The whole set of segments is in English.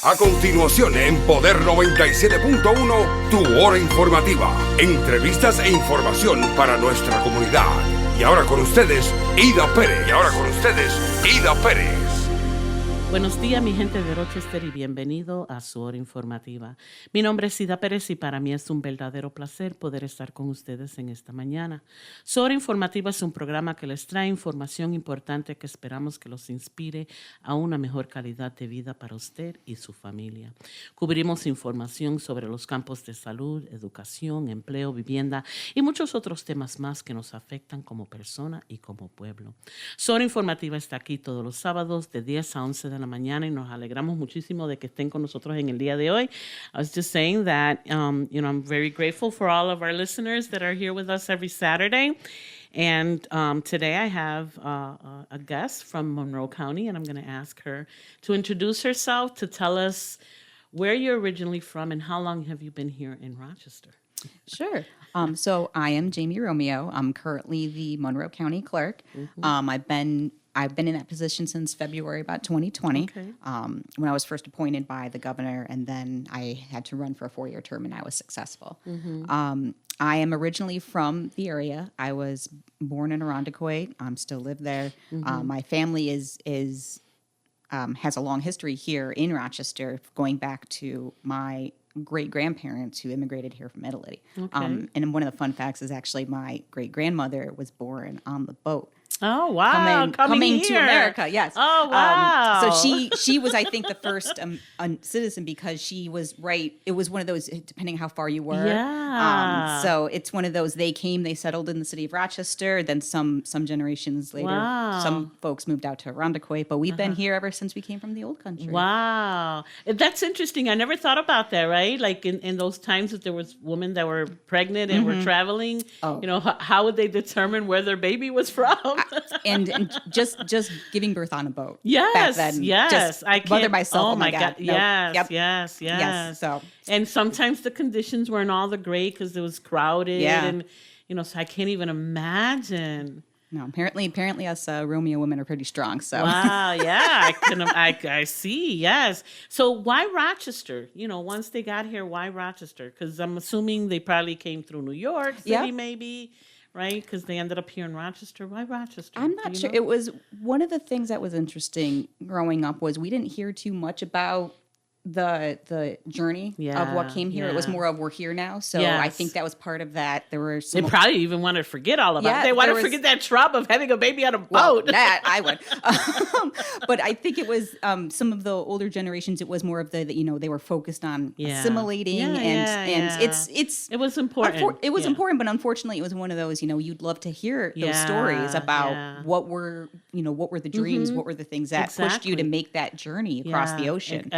A continuación, en Poder 97.1, tu hora informativa. Entrevistas e información para nuestra comunidad. Y ahora con ustedes, Ida Pérez. Buenos días, mi gente de Rochester, y bienvenido a su hora informativa. Mi nombre es Ida Pérez y para mí es un verdadero placer poder estar con ustedes en esta mañana. Su hora informativa es un programa que les trae información importante que esperamos que los inspire a una mejor calidad de vida para usted y su familia. Cubrimos información sobre los campos de salud, educación, empleo, vivienda y muchos otros temas más que nos afectan como persona y como pueblo. Su hora informativa está aquí todos los sábados de 10 a 11 de la mañana y nos alegramos muchísimo de que estén con nosotros en el día de hoy. I was just saying that, I'm very grateful for all of our listeners that are here with us every Saturday. And today I have a guest from Monroe County, and I'm going to ask her to introduce herself, to tell us where you're originally from and how long have you been here in Rochester? Sure. So I am Jamie Romeo. I'm currently the Monroe County Clerk. Mm-hmm. I've been in that position since February about 2020, Okay. when I was first appointed by the governor, and then I had to run for a 4-year term, and I was successful. Mm-hmm. I am originally from the area. I was born in Irondequoit. Still live there. Mm-hmm. My family has a long history here in Rochester, going back to my great-grandparents who immigrated here from Italy. Okay. And one of the fun facts is actually my great-grandmother was born on the boat. Oh, wow. Coming here to America, yes. Oh, wow. So she was, I think, the first citizen because she was it was one of those, depending how far you were. Yeah. So it's one of those, they came, they settled in the city of Rochester, then some generations later, Wow. some folks moved out to Irondequoit, but we've been here ever since we came from the old country. Wow. That's interesting. I never thought about that, right? Like in those times that there was women that were pregnant and were traveling, Oh. How would they determine where their baby was from? and just giving birth on a boat. Yes, back then, yes. just I can't. mother by self. Oh my God. No. Yes, Yep. yes. So And sometimes the conditions weren't all the great because it was crowded. Yeah. And, so I can't even imagine. no, apparently us Romeo women are pretty strong. So Wow, yeah, I see, yes. So why Rochester? Once they got here, why Rochester? Because I'm assuming they probably came through New York City, Yeah. maybe, right? Because they ended up here in Rochester. Why Rochester? I'm Do not you sure. know? It was one of the things that was interesting growing up was we didn't hear too much about the journey of what came here. It was Yeah. more of we're here now. So I Yes. think that was part of that. There were They some probably even want to forget all about Yeah, it. They want there to was- forget that trauma of having a baby on a well, boat. that I would. But I think it was some of the older generations. It was more of the they were focused on Yeah. assimilating Yeah, and yeah. it's It was important. It was Yeah. important, but unfortunately, it was one of those. You'd love to hear those Yeah, stories about yeah. what were the dreams, what were the things that pushed you to Exactly. make that journey across the Yeah, ocean.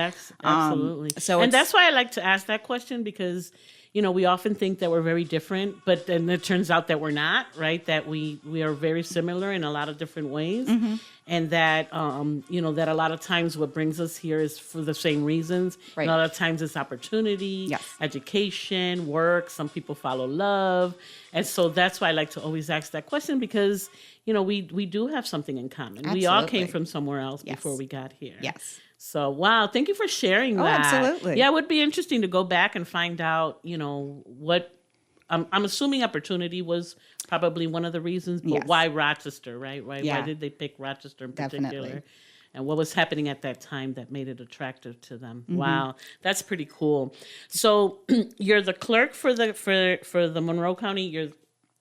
Absolutely. So and it's- that's why I like to ask that question because, we often think that we're very different, but then it turns out that we're not, right? That we are very similar in a lot of different ways. Mm-hmm. And that, that a lot of times what brings us here is for the same reasons. Right. And a lot of times it's opportunity, Yes. education, work. Some people follow love. And so that's why I like to always ask that question because, we do have something in common. We all came Absolutely. from somewhere else Yes. before we got here. Yes. So, wow, thank you for sharing Oh, that. absolutely. Yeah, it would be interesting to go back and find out, what I'm assuming opportunity was probably one of the reasons, but Yes. why Rochester, right? Why Yeah. did they pick Rochester in particular? Definitely. And what was happening at that time that made it attractive to them? Mm-hmm. Wow, that's pretty cool. So, you're the clerk for the Monroe County. You're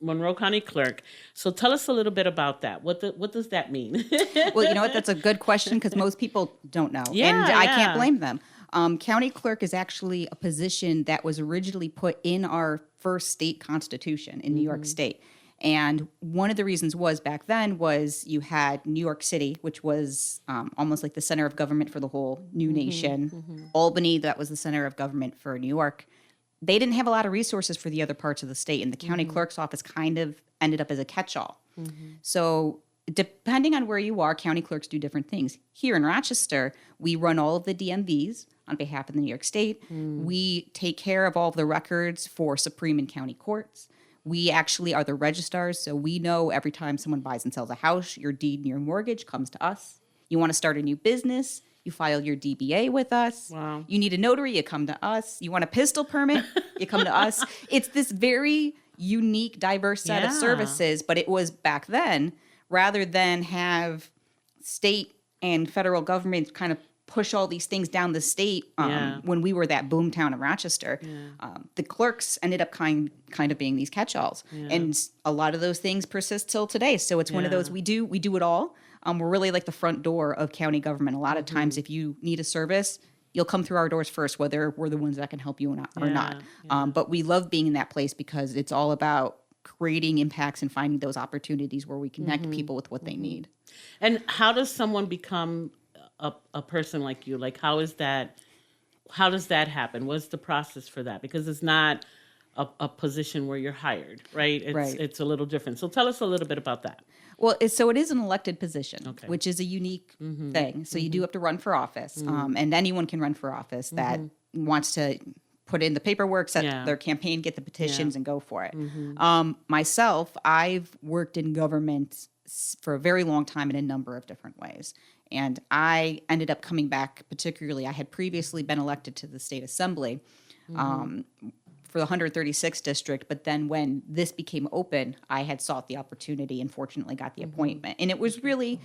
Monroe County Clerk. So tell us a little bit about that. What does that mean? Well, you know what? That's a good question because most people don't know. Yeah, and I yeah. can't blame them. County clerk is actually a position that was originally put in our first state constitution in New York State. And one of the reasons was back then was you had New York City, which was almost like the center of government for the whole new nation. Albany, that was the center of government for New York. They didn't have a lot of resources for the other parts of the state, and the county clerk's office kind of ended up as a catch-all. So depending on where you are, county clerks do different things. Here in Rochester, we run all of the DMVs on behalf of the New York State. We take care of all of the records for Supreme and county courts. We actually are the registrars, so we know every time someone buys and sells a house, your deed and your mortgage comes to us. You want to start a new business, You file your DBA with us. Wow. You need a notary, you come to us. You want a pistol permit, you come to us. It's this very unique, diverse set of services, but it was back then, rather than have state and federal government kind of push all these things down the state when we were that boom town of Rochester. The clerks ended up kind of being these catch-alls. And a lot of those things persist till today. So it's one of those, we do it all. We're really like the front door of county government. A lot of times if you need a service, you'll come through our doors first, whether we're the ones that can help you or not. But we love being in that place because it's all about creating impacts and finding those opportunities where we connect people with what they need. And how does someone become a person like you? Like, how does that happen? What's the process for that? Because it's not a position where you're hired, right? It's a little different. So tell us a little bit about that. Well, so it is an elected position, which is a unique thing. So you do have to run for office, and anyone can run for office that wants to put in the paperwork, set their campaign, get the petitions, and go for it. Myself, I've worked in government for a very long time in a number of different ways. And I ended up coming back, particularly, I had previously been elected to the state assembly for the 136th district. But then when this became open, I had sought the opportunity and fortunately got the appointment. And it was really,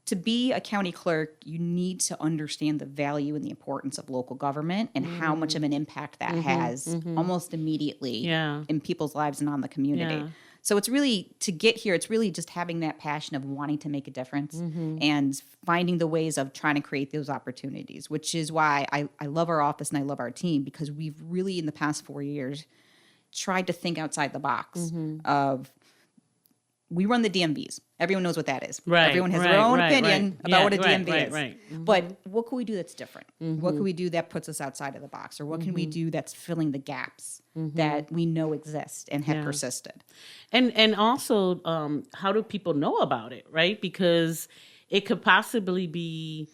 to be a county clerk, you need to understand the value and the importance of local government and how much of an impact that has almost immediately in people's lives and on the community. So it's really, to get here, it's really just having that passion of wanting to make a difference and finding the ways of trying to create those opportunities, which is why I love our office and I love our team, because we've really, in the past 4 years, tried to think outside the box of, we run the DMVs. Everyone knows what that is. Everyone has their own opinion about what a DMV is. But what can we do that's different? What can we do that puts us outside of the box? Or what can we do that's filling the gaps that we know exist and have persisted? And also, how do people know about it, right? Because it could possibly be,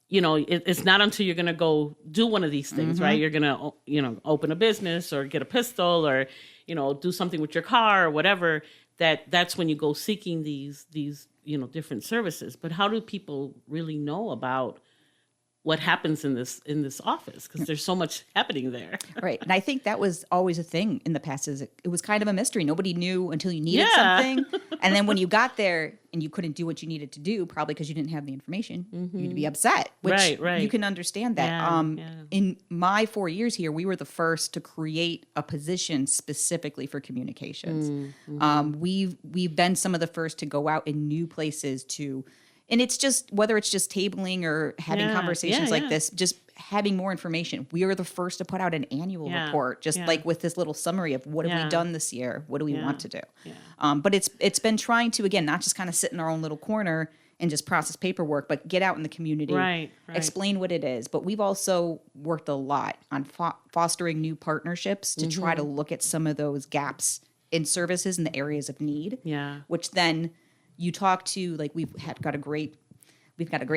it's not until you're going to go do one of these things, right? You're going to, open a business or get a pistol or, do something with your car or whatever, that's when you go seeking these different services. But how do people really know about what happens in this office? Because there's so much happening there. Right. And I think that was always a thing in the past, is it was kind of a mystery. Nobody knew until you needed something. And then when you got there and you couldn't do what you needed to do, probably because you didn't have the information, you'd be upset, which you can understand that. In my 4 years here, we were the first to create a position specifically for communications. We've been some of the first to go out in new places to, and it's just, whether it's just tabling or having conversations like this, just having more information. We are the first to put out an annual report, just like with this little summary of what have we done this year? What do we want to do? But it's been trying to, again, not just kind of sit in our own little corner and just process paperwork, but get out in the community, explain what it is. But we've also worked a lot on fostering new partnerships to try to look at some of those gaps in services in the areas of need, which then you talk to, like, we've got a great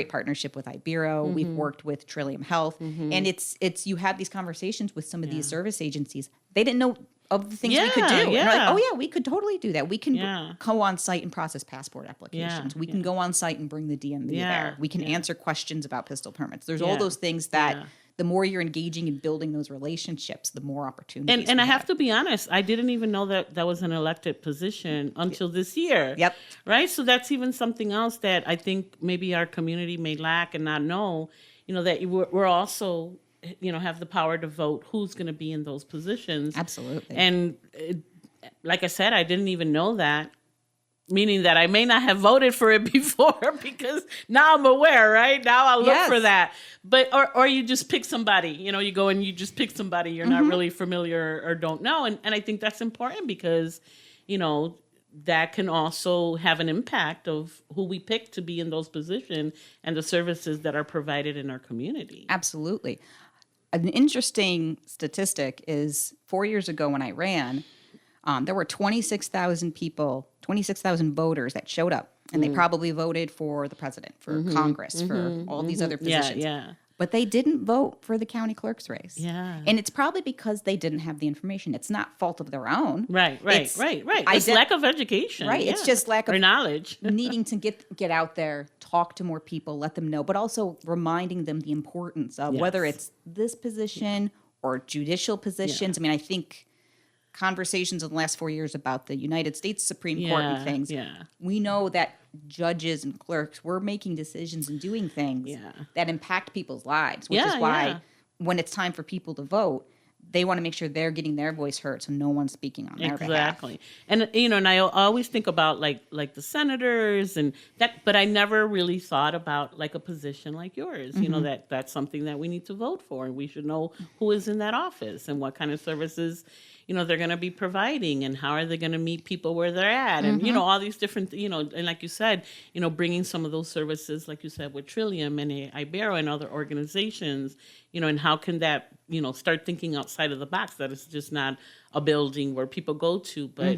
partnership with Ibero. We've worked with Trillium Health, and it's you have these conversations with some of these service agencies. They didn't know of the things we could do. And we're like, oh yeah, we could totally do that. We can go on site and process passport applications. We can go on site and bring the DMV there. We can answer questions about pistol permits. There's all those things that the more you're engaging and building those relationships, the more opportunities. And I have to be honest, I didn't even know that was an elected position until this year. Right? So that's even something else that I think maybe our community may lack and not know, that we're also, have the power to vote who's going to be in those positions. Absolutely. And like I said, I didn't even know that. Meaning that I may not have voted for it before, because now I'm aware, right? Now I'll look for that. But or you just pick somebody, you go and you just pick somebody you're not really familiar or don't know. And I think that's important because, that can also have an impact of who we pick to be in those positions and the services that are provided in our community. Absolutely. An interesting statistic is 4 years ago when I ran, there were 26,000 people, 26,000 voters that showed up, and they probably voted for the president, for Congress, for all these other positions. But they didn't vote for the county clerk's race. Yeah. And it's probably because they didn't have the information. It's not fault of their own. Right. It's lack of education. Right. Yeah. It's just lack of knowledge. needing to get out there, talk to more people, let them know, but also reminding them the importance of whether it's this position or judicial positions. I mean, I think conversations in the last 4 years about the United States Supreme Court and things, we know that judges and clerks, we're making decisions and doing things that impact people's lives, which is why when it's time for people to vote, they want to make sure they're getting their voice heard, so no one's speaking on their behalf. Exactly. And and I always think about like the senators and that, but I never really thought about like a position like yours. That's something that we need to vote for, and we should know who is in that office and what kind of services they're going to be providing, and how are they going to meet people where they're at, and all these different and like you said, bringing some of those services, like you said, with Trillium and Ibero and other organizations, and how can that start thinking outside of the box, that it's just not a building where people go to, but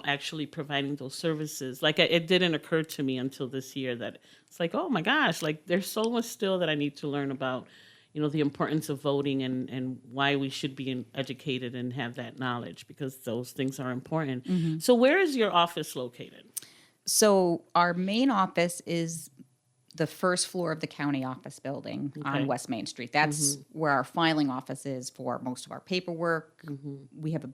actually providing those services. Like it didn't occur to me until this year that it's like, oh my gosh, like there's so much still that I need to learn about the importance of voting and why we should be educated and have that knowledge, because those things are important. So where is your office located? So our main office is the first floor of the county office building on West Main Street. That's where our filing office is for most of our paperwork. We have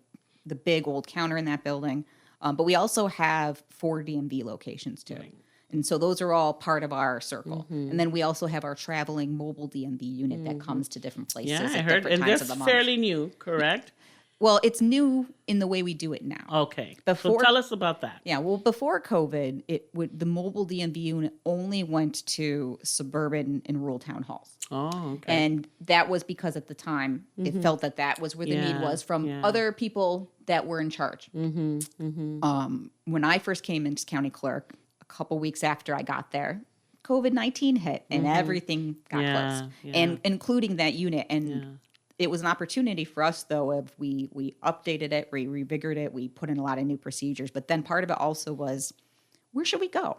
the big old counter in that building, but we also have 4 DMV locations too. Right. And so those are all part of our circle. And then we also have our traveling mobile DMV unit that comes to different places at different times of the month. Fairly new, correct? Well, it's new in the way we do it now. Okay. So tell us about that. Yeah, well, before COVID, the mobile DMV unit only went to suburban and rural town halls. Oh, okay. And that was because at the time, it felt that was where the need was from other people that were in charge. When I first came into county clerk, a couple weeks after I got there, COVID-19 hit and everything got closed, and including that unit. And it was an opportunity for us, though, of we updated it, we revigorated it, we put in a lot of new procedures. But then part of it also was, where should we go?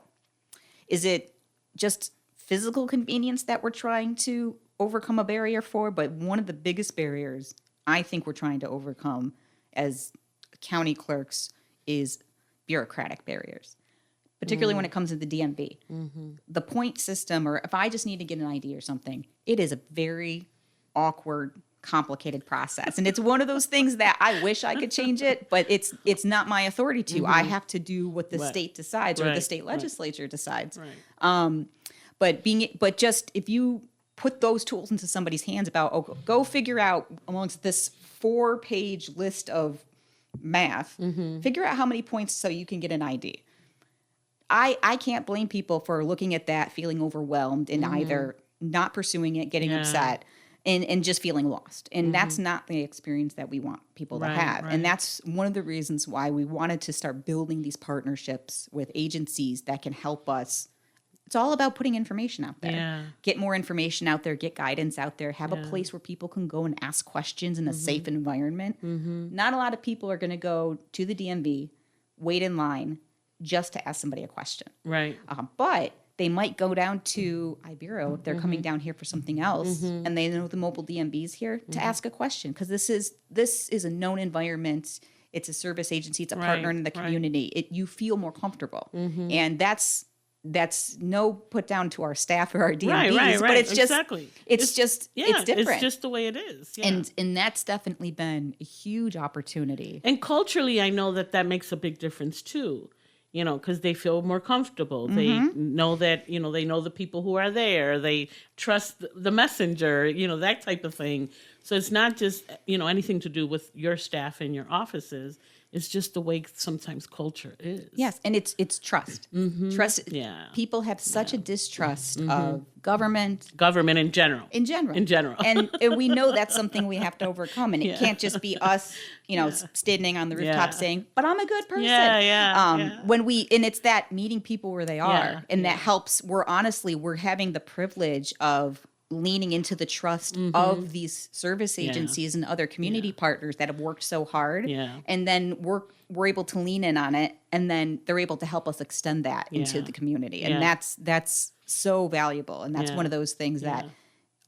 Is it just physical convenience that we're trying to overcome a barrier for? But one of the biggest barriers I think we're trying to overcome as county clerks is bureaucratic barriers, particularly when it comes to the DMV. The point system, or if I just need to get an ID or something, it is a very awkward, complicated process. And it's one of those things that I wish I could change it, but it's not my authority to. I have to do what the state decides or the state legislature decides. But just if you put those tools into somebody's hands about, go figure out amongst this 4-page list of math, figure out how many points so you can get an ID. I can't blame people for looking at that, feeling overwhelmed, and either not pursuing it, getting upset, and just feeling lost. And that's not the experience that we want people to have. And that's one of the reasons why we wanted to start building these partnerships with agencies that can help us. It's all about putting information out there. Get more information out there, get guidance out there, have a place where people can go and ask questions in a safe environment. Not a lot of people are going to go to the DMV, wait in line just to ask somebody a question. But they might go down to Ibero if they're coming down here for something else, and they know the mobile DMV's here to ask a question, because this is a known environment. It's a service agency. It's a partner in the community. You feel more comfortable, and that's no put down to our staff or our DMVs, but it's just it's different. It's just the way it is, and that's definitely been a huge opportunity. And culturally, I know that makes a big difference too. Because they feel more comfortable. They know that, they know the people who are there. They trust the messenger, that type of thing. So it's not just, anything to do with your staff and your offices. It's just the way sometimes culture is. Yes, and it's trust. Trust. People have such a distrust of government. Government in general. In general. And we know that's something we have to overcome. And it can't just be us, standing on the rooftop saying, "But I'm a good person." And it's that meeting people where they are, and that helps. We're having the privilege of leaning into the trust of these service agencies and other community partners that have worked so hard. And then we're able to lean in on it, and then they're able to help us extend that into the community. And that's so valuable. And that's one of those things that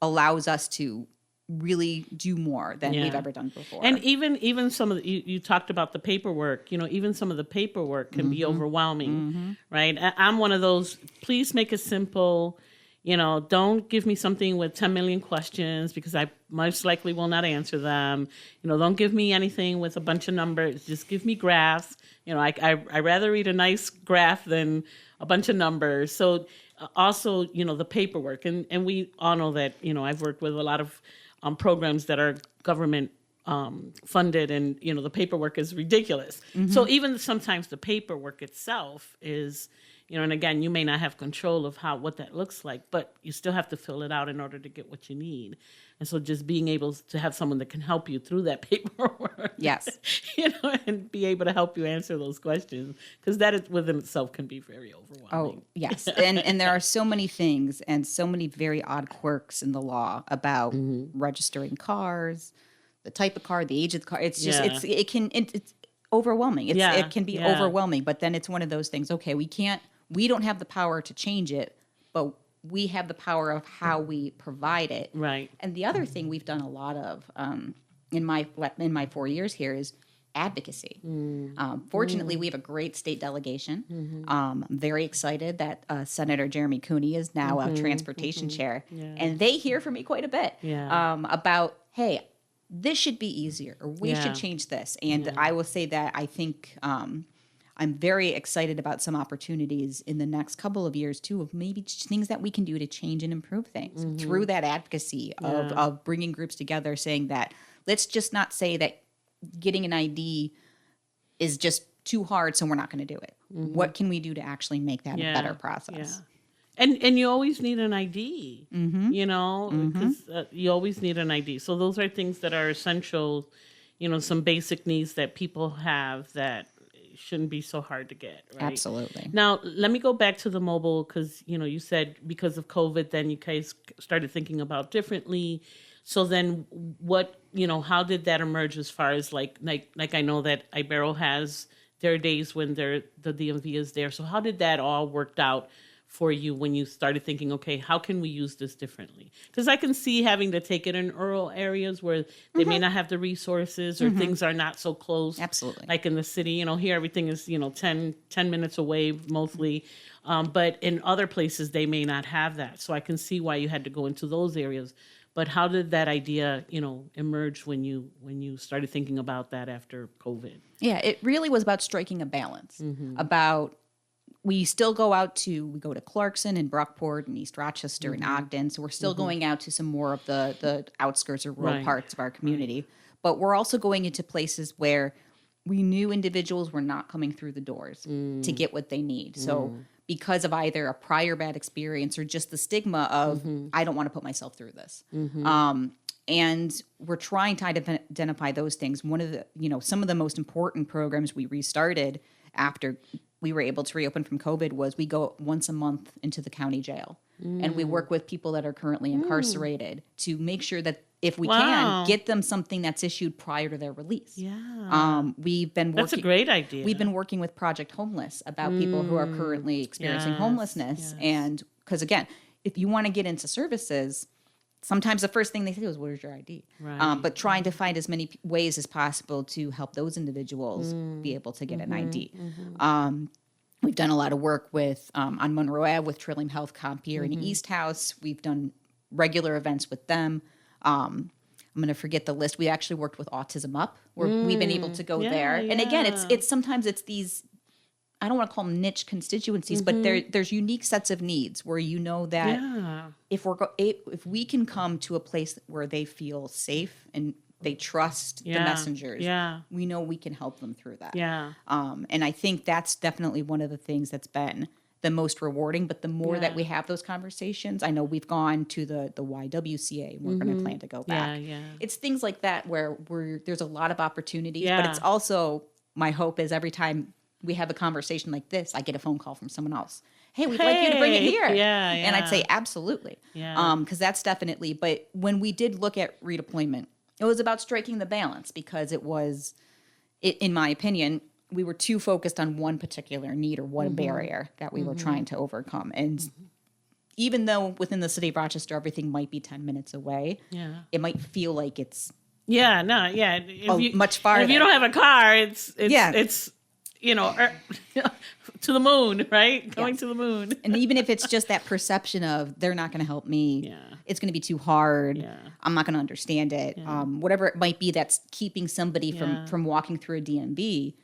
allows us to really do more than we've ever done before. And even some of the, you talked about the paperwork, even some of the paperwork can be overwhelming, right? I'm one of those, please make it simple. Don't give me something with 10 million questions because I most likely will not answer them. Don't give me anything with a bunch of numbers. Just give me graphs. I rather read a nice graph than a bunch of numbers. So also, the paperwork. And we all know that, I've worked with a lot of programs that are government funded, and the paperwork is ridiculous. So even sometimes the paperwork itself is, and again, you may not have control of what that looks like, but you still have to fill it out in order to get what you need. And so just being able to have someone that can help you through that paperwork, yes, and be able to help you answer those questions, because that is, within itself can be very overwhelming. Oh, yes. And there are so many things and so many very odd quirks in the law about registering cars, the type of car, the age of the car. It's just, it's overwhelming. It can be overwhelming, but then it's one of those things, okay, we don't have the power to change it, but we have the power of how we provide it. Right. And the other thing we've done a lot of in my 4 years here is advocacy. Fortunately, we have a great state delegation. I'm very excited that Senator Jeremy Cooney is now a transportation chair, and they hear from me quite a bit about, hey, this should be easier, or we should change this. And I will say that I think I'm very excited about some opportunities in the next couple of years, too, of maybe things that we can do to change and improve things through that advocacy of bringing groups together, saying that let's just not say that getting an ID is just too hard, so we're not going to do it. What can we do to actually make that a better process? And you always need an ID, because you always need an ID. So those are things that are essential, some basic needs that people have that shouldn't be so hard to get, right? Absolutely. Now, let me go back to the mobile, because, you said because of COVID, then you guys started thinking about differently. So then what, how did that emerge as far as like I know that Ibero has their days when the DMV is there. So how did that all work out for you when you started thinking, okay, how can we use this differently? Because I can see having to take it in rural areas where they may not have the resources, or things are not so close. Absolutely. Like in the city, here everything is, 10 minutes away mostly. But in other places, they may not have that. So I can see why you had to go into those areas. But how did that idea, emerge when you started thinking about that after COVID? Yeah, it really was about striking a balance, about we still go to Clarkson and Brockport and East Rochester and Ogden. So we're still going out to some more of the outskirts or rural parts of our community. But we're also going into places where we knew individuals were not coming through the doors to get what they need. So because of either a prior bad experience or just the stigma of, I don't want to put myself through this. And we're trying to identify those things. One of the, some of the most important programs we restarted after we were able to reopen from COVID was we go once a month into the county jail. And we work with people that are currently incarcerated to make sure that if we can, get them something that's issued prior to their release. We've been working. That's a great idea. We've been working with Project Homeless about people who are currently experiencing homelessness. And because again, if you want to get into services, sometimes the first thing they say is, where's your ID? Right. But trying to find as many ways as possible to help those individuals be able to get an ID. We've done a lot of work with on Monroe Ave with Trillium Health Comp here in East House. We've done regular events with them. I'm going to forget the list. We actually worked with Autism Up, where we've been able to go there. And again, it's sometimes it's these, I don't want to call them niche constituencies, but there's unique sets of needs where that if we can come to a place where they feel safe and they trust the messengers, we know we can help them through that. And I think that's definitely one of the things that's been the most rewarding. But the more that we have those conversations, I know we've gone to the YWCA. We're going to plan to go back. It's things like that where there's a lot of opportunities, but it's also my hope is every time we have a conversation like this, I get a phone call from someone else. Hey, we'd like you to bring it here. And I'd say absolutely. Because that's definitely, but when we did look at redeployment, it was about striking the balance because in my opinion, we were too focused on one particular need or one barrier that we were trying to overcome. And even though within the city of Rochester, everything might be 10 minutes away, it might feel like it's much farther. If you don't have a car, it's to the moon, right? Going to the moon. And even if it's just that perception of they're not going to help me, it's going to be too hard. I'm not going to understand it. Whatever it might be that's keeping somebody from walking through a DMV.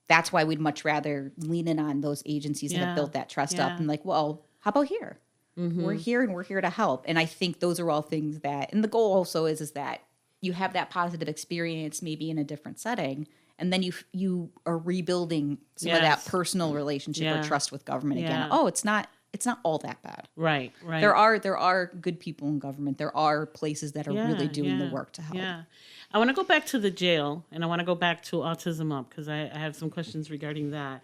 That's why we'd much rather lean in on those agencies that have built that trust up and like, well, how about here? We're here and we're here to help. And I think those are all things that, and the goal also is that you have that positive experience maybe in a different setting, and then you are rebuilding some of that personal relationship or trust with government again. Oh, it's not all that bad. Right. There are good people in government. There are places that are really doing the work to help. Yeah. I want to go back to the jail, and I want to go back to Autism Up, because I have some questions regarding that.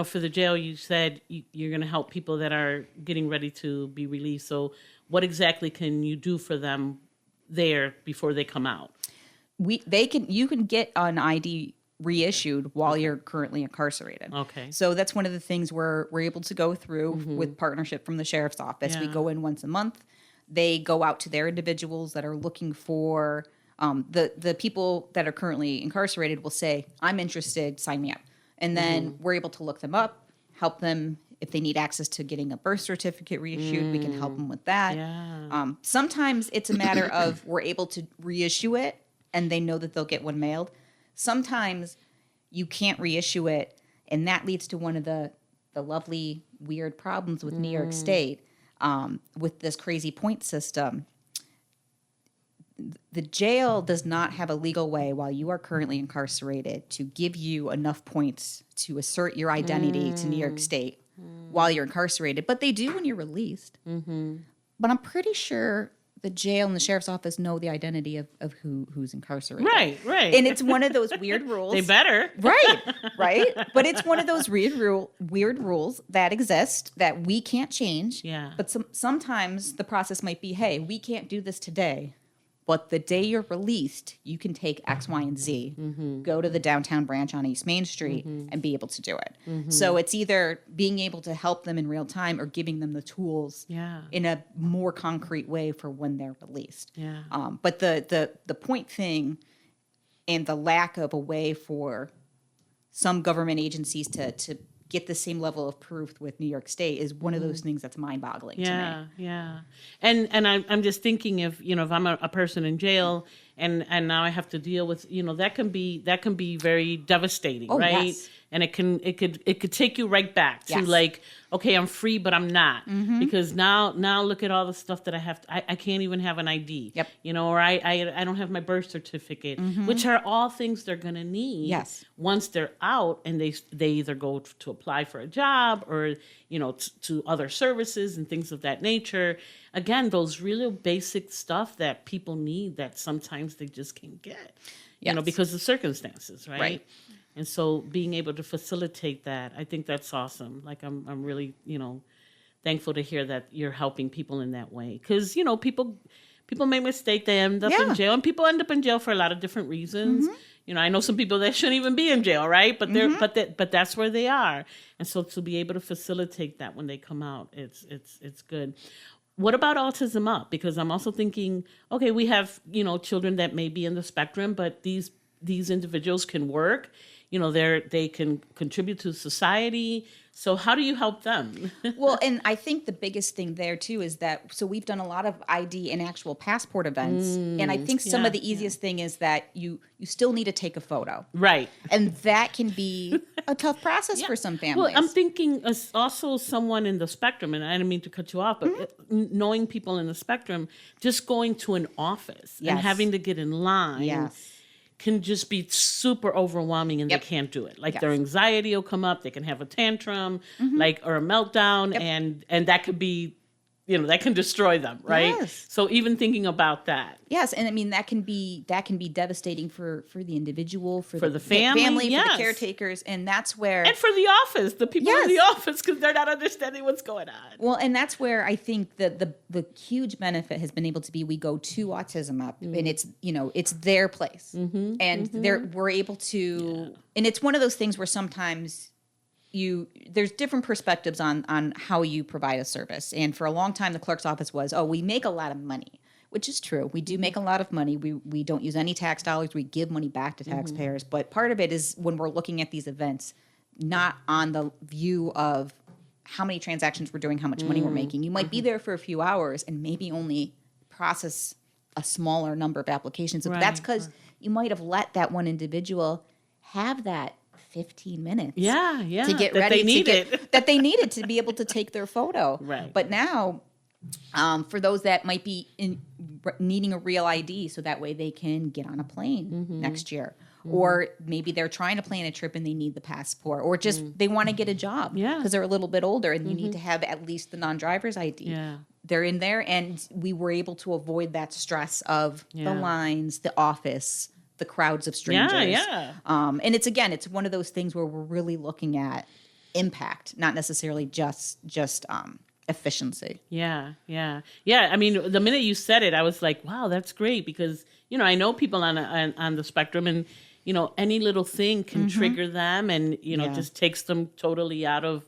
For the jail, you said you're going to help people that are getting ready to be released. So what exactly can you do for them there before they come out? You can get an ID reissued while you're currently incarcerated. Okay. So that's one of the things we're able to go through with partnership from the sheriff's office. We go in once a month. They go out to their individuals that are looking for the people that are currently incarcerated will say, I'm interested, sign me up. And then we're able to look them up, help them. If they need access to getting a birth certificate reissued, we can help them with that. Yeah. Sometimes it's a matter of we're able to reissue it and they know that they'll get one mailed. Sometimes you can't reissue it, and that leads to one of the lovely, weird problems with New York State with this crazy point system. The jail does not have a legal way while you are currently incarcerated to give you enough points to assert your identity to New York State while you're incarcerated, but they do when you're released. But I'm pretty sure the jail and the sheriff's office know the identity of who's incarcerated. Right. And it's one of those weird rules. They better. Right. But it's one of those weird rules that exist that we can't change. Yeah. But sometimes the process might be, hey, we can't do this today, but the day you're released, you can take X, Y, and Z, go to the downtown branch on East Main Street and be able to do it. So it's either being able to help them in real time or giving them the tools in a more concrete way for when they're released. Yeah. But the point thing and the lack of a way for some government agencies to get the same level of proof with New York State is one of those things that's mind-boggling to me. Yeah. And I'm just thinking if I'm a person in jail and now I have to deal with, that can be very devastating, right? Yes. And it could take you right back to like, okay, I'm free, but I'm not because now look at all the stuff that I have. I can't even have an ID. Yep. Or I don't have my birth certificate, which are all things they're gonna need. Yes. Once they're out and they either go to apply for a job or to other services and things of that nature. Again, those really basic stuff that people need that sometimes they just can't get. Because of circumstances, right? And so being able to facilitate that, I think that's awesome. Like I'm really, thankful to hear that you're helping people in that way. Because, people make mistakes, they end up in jail, and people end up in jail for a lot of different reasons. I know some people that shouldn't even be in jail, right? But but that's where they are. And so to be able to facilitate that when they come out, it's good. What about Autism Up? Because I'm also thinking, okay, we have, children that may be in the spectrum, but these individuals can work. They can contribute to society. So how do you help them? Well, and I think the biggest thing there too is that, so we've done a lot of ID and actual passport events. And I think some of the easiest thing is that you still need to take a photo. Right. And that can be a tough process for some families. Well, I'm thinking also someone in the spectrum, and I didn't mean to cut you off, but knowing people in the spectrum, just going to an office and having to get in line. Can just be super overwhelming and they can't do it. Like their anxiety will come up, they can have a tantrum, or a meltdown, and that could be, that can destroy them, right? Yes. So even thinking about that. Yes, and I mean that can be devastating for the individual, for the family, for the caretakers, and that's where and for the office, the people in the office, because they're not understanding what's going on. Well, and that's where I think that the huge benefit has been able to be we go to Autism Up, and it's it's their place, and we're able to, and it's one of those things where sometimes there's different perspectives on how you provide a service. And for a long time, the clerk's office was, we make a lot of money, which is true. We do make a lot of money. We don't use any tax dollars. We give money back to taxpayers. But part of it is when we're looking at these events, not on the view of how many transactions we're doing, how much money we're making. You might be there for a few hours and maybe only process a smaller number of applications. But that's because you might have let that one individual have that 15 minutes to get ready that they needed to be able to take their photo. Right. But now, for those that might be needing a real ID, so that way they can get on a plane next year. Or maybe they're trying to plan a trip and they need the passport, or just they want to get a job because they're a little bit older and you need to have at least the non-driver's ID. Yeah. They're in there, and we were able to avoid that stress of the lines, the office, the crowds of strangers. And it's one of those things where we're really looking at impact, not necessarily just efficiency. Yeah. I mean, the minute you said it, I was like, wow, that's great, because I know people on the spectrum, and any little thing can trigger them, and just takes them totally out of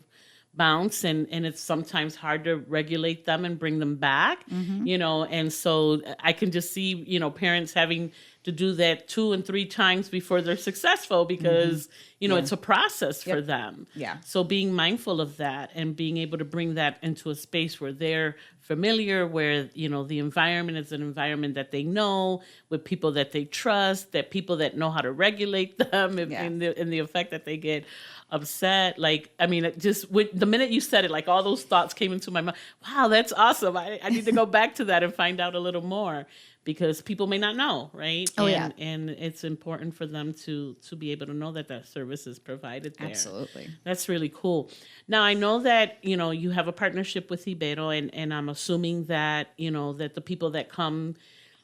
bounce, and it's sometimes hard to regulate them and bring them back. And so I can just see parents having to do that 2 and 3 times before they're successful, because it's a process for them. So being mindful of that and being able to bring that into a space where they're familiar, where the environment is an environment that they know, with people that they trust, that people that know how to regulate them, in the effect that they get upset. Like, I mean, the minute you said it, like all those thoughts came into my mind. Wow, that's awesome. I need to go back to that and find out a little more, because people may not know, right? And it's important for them to be able to know that service is provided there. Absolutely. That's really cool. Now, I know that, you have a partnership with Ibero, and I'm assuming that, that the people that come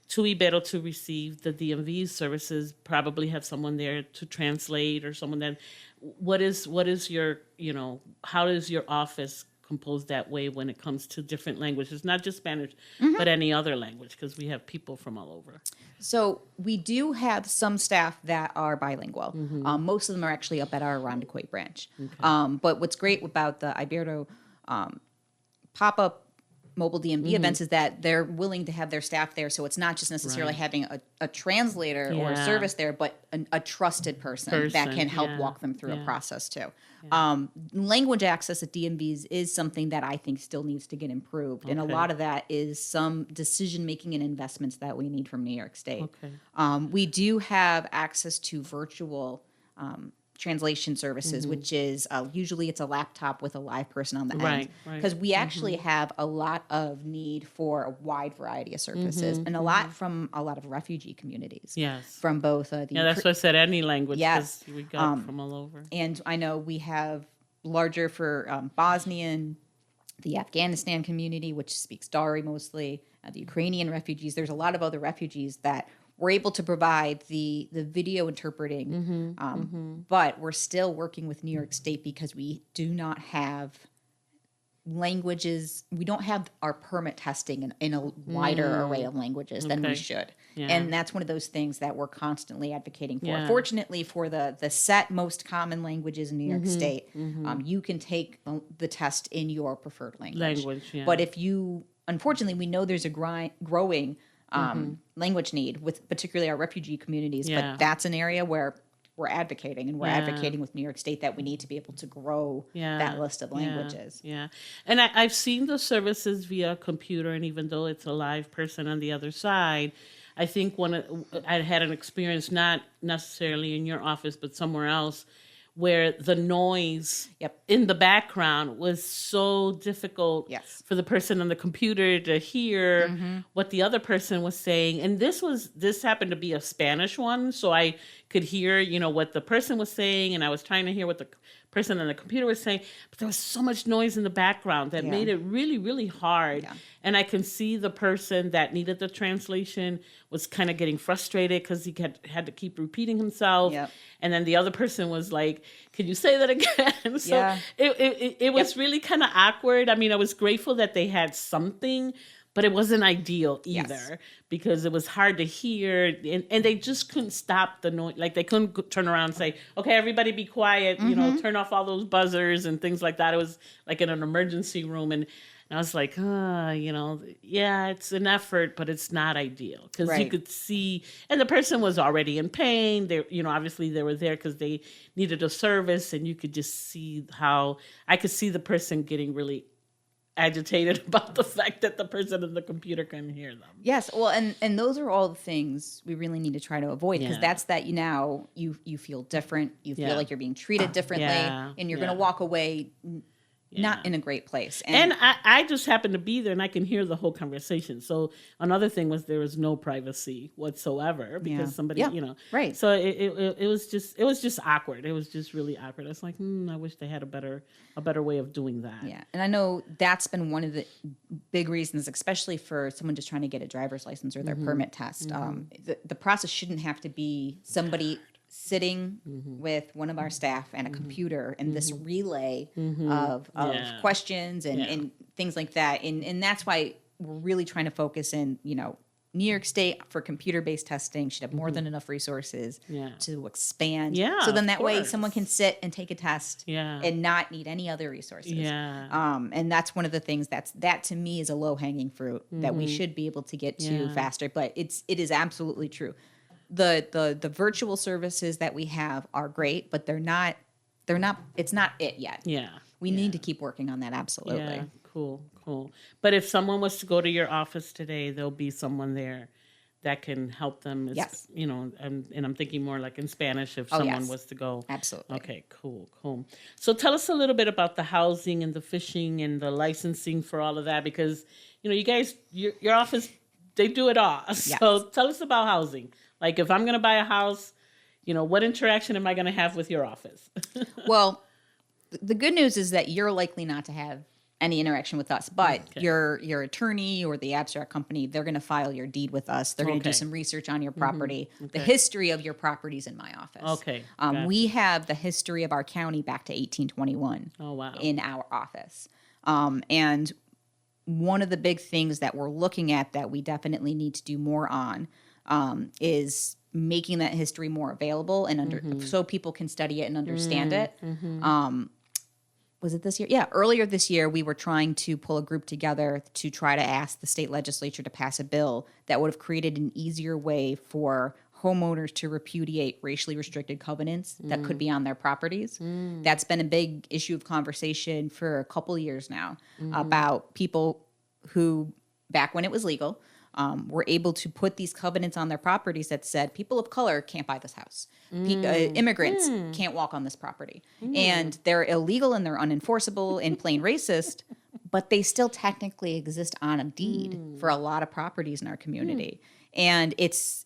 to Ibero to receive the DMV services probably have someone there to translate, or someone that, what is your, how is your office composed that way when it comes to different languages, not just Spanish, but any other language, because we have people from all over. So we do have some staff that are bilingual. Most of them are actually up at our Irondequoit branch. But what's great about the Ibero pop-up mobile DMV events is that they're willing to have their staff there, so it's not just necessarily having a translator or a service there, but a trusted person that can help walk them through a process too. Language access at DMVs is something that I think still needs to get improved, and a lot of that is some decision-making and investments that we need from New York State. We do have access to virtual translation services, which is usually it's a laptop with a live person on the end. Because we actually have a lot of need for a wide variety of services, and a lot from a lot of refugee communities. From both the that's why I said any language, because we got from all over. And I know we have larger for Bosnian, the Afghanistan community, which speaks Dari mostly, the Ukrainian refugees. There's a lot of other refugees that we're able to provide the video interpreting, but we're still working with New York State because we do not have languages. We don't have our permit testing in a wider array of languages than we should. And that's one of those things that we're constantly advocating for. Fortunately, for the set most common languages in New York State, you can take the test in your preferred language. But if you, unfortunately, we know there's a growing language need with particularly our refugee communities, but that's an area where we're advocating, and we're advocating with New York State that we need to be able to grow that list of languages. And I've seen the services via computer, and even though it's a live person on the other side, I think I had an experience, not necessarily in your office, but somewhere else, where the noise in the background was so difficult for the person on the computer to hear what the other person was saying. And this happened to be a Spanish one, so I could hear, what the person was saying, and I was trying to hear what the person on the computer was saying, but there was so much noise in the background that made it really, really hard. And I can see the person that needed the translation was kind of getting frustrated because he had to keep repeating himself. And then the other person was like, "Can you say that again?" So it was really kind of awkward. I mean, I was grateful that they had something, but it wasn't ideal either Yes. because it was hard to hear, and they just couldn't stop the noise. Like they couldn't turn around and say, "Okay, everybody, be quiet," turn off all those buzzers and things like that. It was like in an emergency room, and I was like, yeah, it's an effort, but it's not ideal because you Right. could see, and the person was already in pain. They, obviously they were there because they needed a service, and you could just see how I could see the person getting really agitated about the fact that the person in the computer couldn't hear them. Yes, well, and those are all the things we really need to try to avoid because Yeah. that's that you feel different, you feel Yeah. like you're being treated differently, Yeah, and you're yeah. going to walk away not in a great place. And I just happened to be there, and I can hear the whole conversation. So another thing was there was no privacy whatsoever because Yeah. somebody, Yeah, right. So it was just awkward. It was just really awkward. I was like, I wish they had a better way of doing that. Yeah, and I know that's been one of the big reasons, especially for someone just trying to get a driver's license or their permit test. The process shouldn't have to be somebody sitting with one of our staff and a computer and this relay of Yeah. questions and things like that. And that's why we're really trying to focus in, New York State for computer-based testing should have more than enough resources Yeah. to expand. Yeah, So then of that way course. someone can sit and take a test Yeah. and not need any other resources. Yeah. And that's one of the things that to me is a low-hanging fruit that we should be able to get to Yeah. faster. But it is absolutely true. The virtual services that we have are great, but they're not it's not it yet. Yeah. We need to keep working on that, absolutely. Yeah, cool. But if someone was to go to your office today, there'll be someone there that can help them. Yes. And I'm thinking more like in Spanish if Oh, someone yes. was to go. Absolutely. Okay, cool. So tell us a little bit about the housing and the fishing and the licensing for all of that because, you guys, your office, they do it all. So tell us about housing. Like if I'm going to buy a house, what interaction am I going to have with your office? Well, the good news is that you're likely not to have any interaction with us, but Okay. your attorney or the abstract company, they're going to file your deed with us. They're going to do Okay. some research on your property. The history of your property's in my office. Okay, gotcha. We have the history of our county back to 1821 Oh, wow. in our office. And one of the big things that we're looking at that we definitely need to do more on is making that history more available and so people can study it and understand it. Was it this year? Yeah, earlier this year, we were trying to pull a group together to try to ask the state legislature to pass a bill that would have created an easier way for homeowners to repudiate racially restricted covenants that could be on their properties. That's been a big issue of conversation for a couple of years now about people who, back when it was legal, were able to put these covenants on their properties that said people of color can't buy this house. Immigrants can't walk on this property. And they're illegal and they're unenforceable and plain racist, but they still technically exist on a deed for a lot of properties in our community. And it's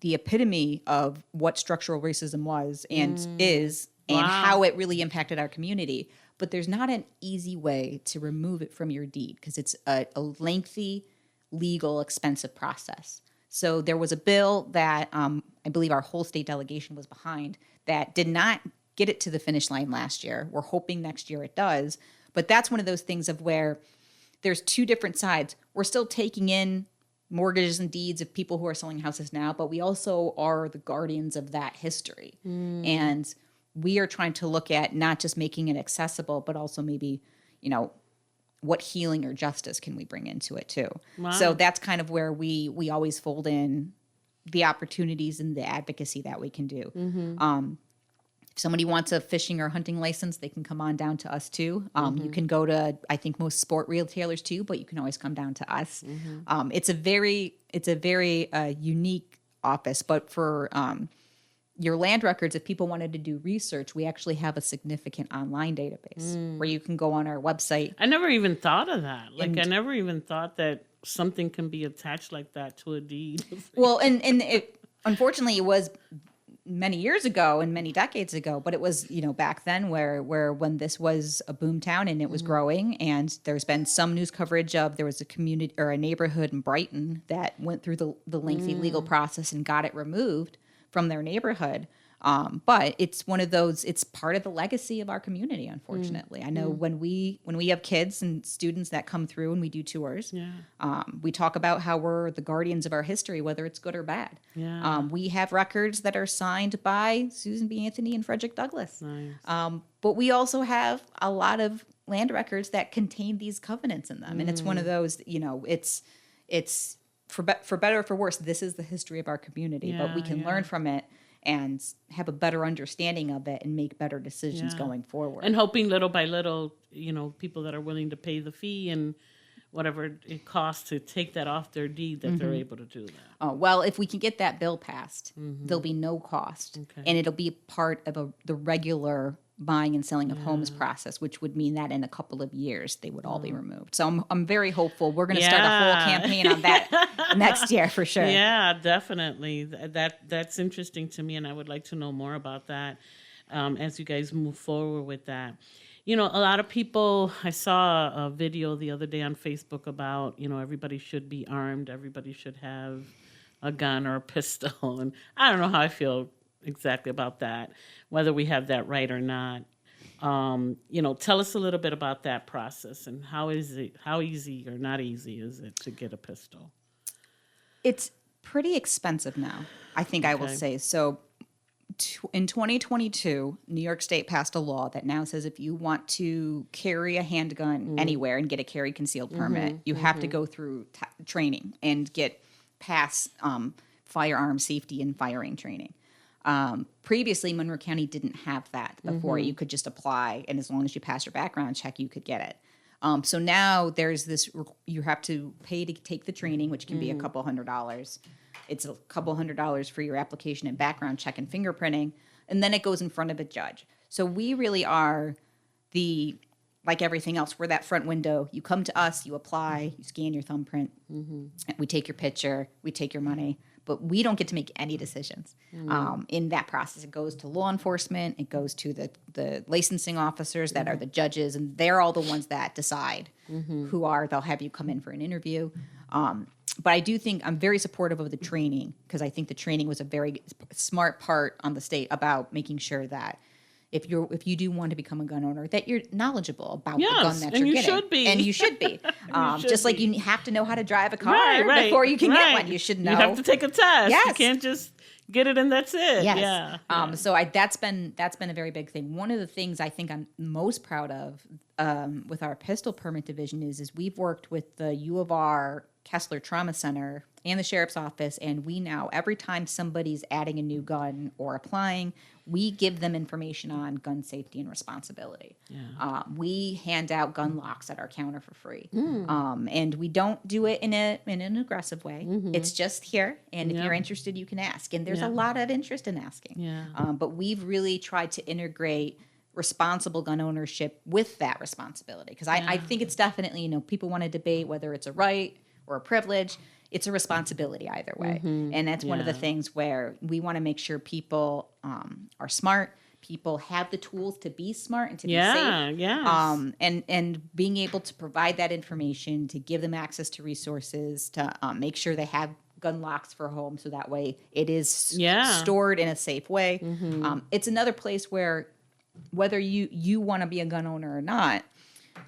the epitome of what structural racism was and is and Wow. how it really impacted our community. But there's not an easy way to remove it from your deed because it's a lengthy, legal, expensive process. So there was a bill that I believe our whole state delegation was behind that did not get it to the finish line last year. We're hoping next year it does. But that's one of those things of where there's two different sides. We're still taking in mortgages and deeds of people who are selling houses now, but we also are the guardians of that history. And we are trying to look at not just making it accessible, but also maybe, what healing or justice can we bring into it too? Wow. So that's kind of where we always fold in the opportunities and the advocacy that we can do. If somebody wants a fishing or hunting license, they can come on down to us too. You can go to, I think, most sport retailers too, but you can always come down to us. It's a very unique office, but for your land records, if people wanted to do research, we actually have a significant online database where you can go on our website. I never even thought of that. And- I never even thought that something can be attached like that to a deed. Well, and it, unfortunately, it was many years ago and many decades ago, but it was, back then where when this was a boom town and it was growing, and there's been some news coverage of there was a community or a neighborhood in Brighton that went through the lengthy legal process and got it removed from their neighborhood. But it's one of those, it's part of the legacy of our community, unfortunately. I know when we have kids and students that come through and we do tours, we talk about how we're the guardians of our history, whether it's good or bad. We have records that are signed by Susan B. Anthony and Frederick Douglass. Nice. But we also have a lot of land records that contain these covenants in them. And it's one of those, it's for better or for worse, this is the history of our community, but we can learn from it and have a better understanding of it and make better decisions going forward. And hoping little by little, people that are willing to pay the fee and whatever it costs to take that off their deed, that they're able to do that. Oh, well, if we can get that bill passed, there'll be no cost. And it'll be part of the regular buying and selling of homes process, which would mean that in a couple of years they would all be removed. So I'm very hopeful. We're going to start a whole campaign on that next year for sure. Yeah, definitely. That's interesting to me, and I would like to know more about that as you guys move forward with that. A lot of people, I saw a video the other day on Facebook about, everybody should be armed, everybody should have a gun or a pistol, and I don't know how I feel exactly about that, whether we have that right or not. Tell us a little bit about that process and how easy or not easy is it to get a pistol? It's pretty expensive now, I think I will say. So in 2022, New York State passed a law that now says if you want to carry a handgun anywhere and get a carry concealed permit, you have to go through training and get past firearm safety and firing training. Previously, Monroe County didn't have that before. You could just apply, and as long as you pass your background check, you could get it. So now there's this, you have to pay to take the training, which can be a couple $100. It's a couple $100 for your application and background check and fingerprinting, and then it goes in front of a judge. So we really are like everything else, we're that front window. You come to us, you apply, you scan your thumbprint, we take your picture, we take your money. But we don't get to make any decisions in that process. It goes to law enforcement. It goes to the licensing officers that are the judges, and they're all the ones that decide they'll have you come in for an interview. But I do think I'm very supportive of the training because I think the training was a very smart part on the state about making sure that if you do want to become a gun owner, that you're knowledgeable about the gun that you're getting. Should be. And you should be. Like you have to know how to drive a car before you can get one. You should know. You have to take a test. Yes. You can't just get it and that's it. Yes. Yeah. So that's been a very big thing. One of the things I think I'm most proud of with our pistol permit division is we've worked with the U of R Kessler Trauma Center and the Sheriff's Office, and we now, every time somebody's adding a new gun or applying, we give them information on gun safety and responsibility. Yeah. We hand out gun locks at our counter for free. And we don't do it in an aggressive way. It's just here, and if you're interested, you can ask. And there's a lot of interest in asking. Yeah. But we've really tried to integrate responsible gun ownership with that responsibility. Because I think it's definitely, people want to debate whether it's a right or a privilege. It's a responsibility either way. And that's one of the things where we want to make sure people are smart, people have the tools to be smart and to be safe. And being able to provide that information, to give them access to resources, to make sure they have gun locks for home so that way it is stored in a safe way. It's another place where whether you want to be a gun owner or not,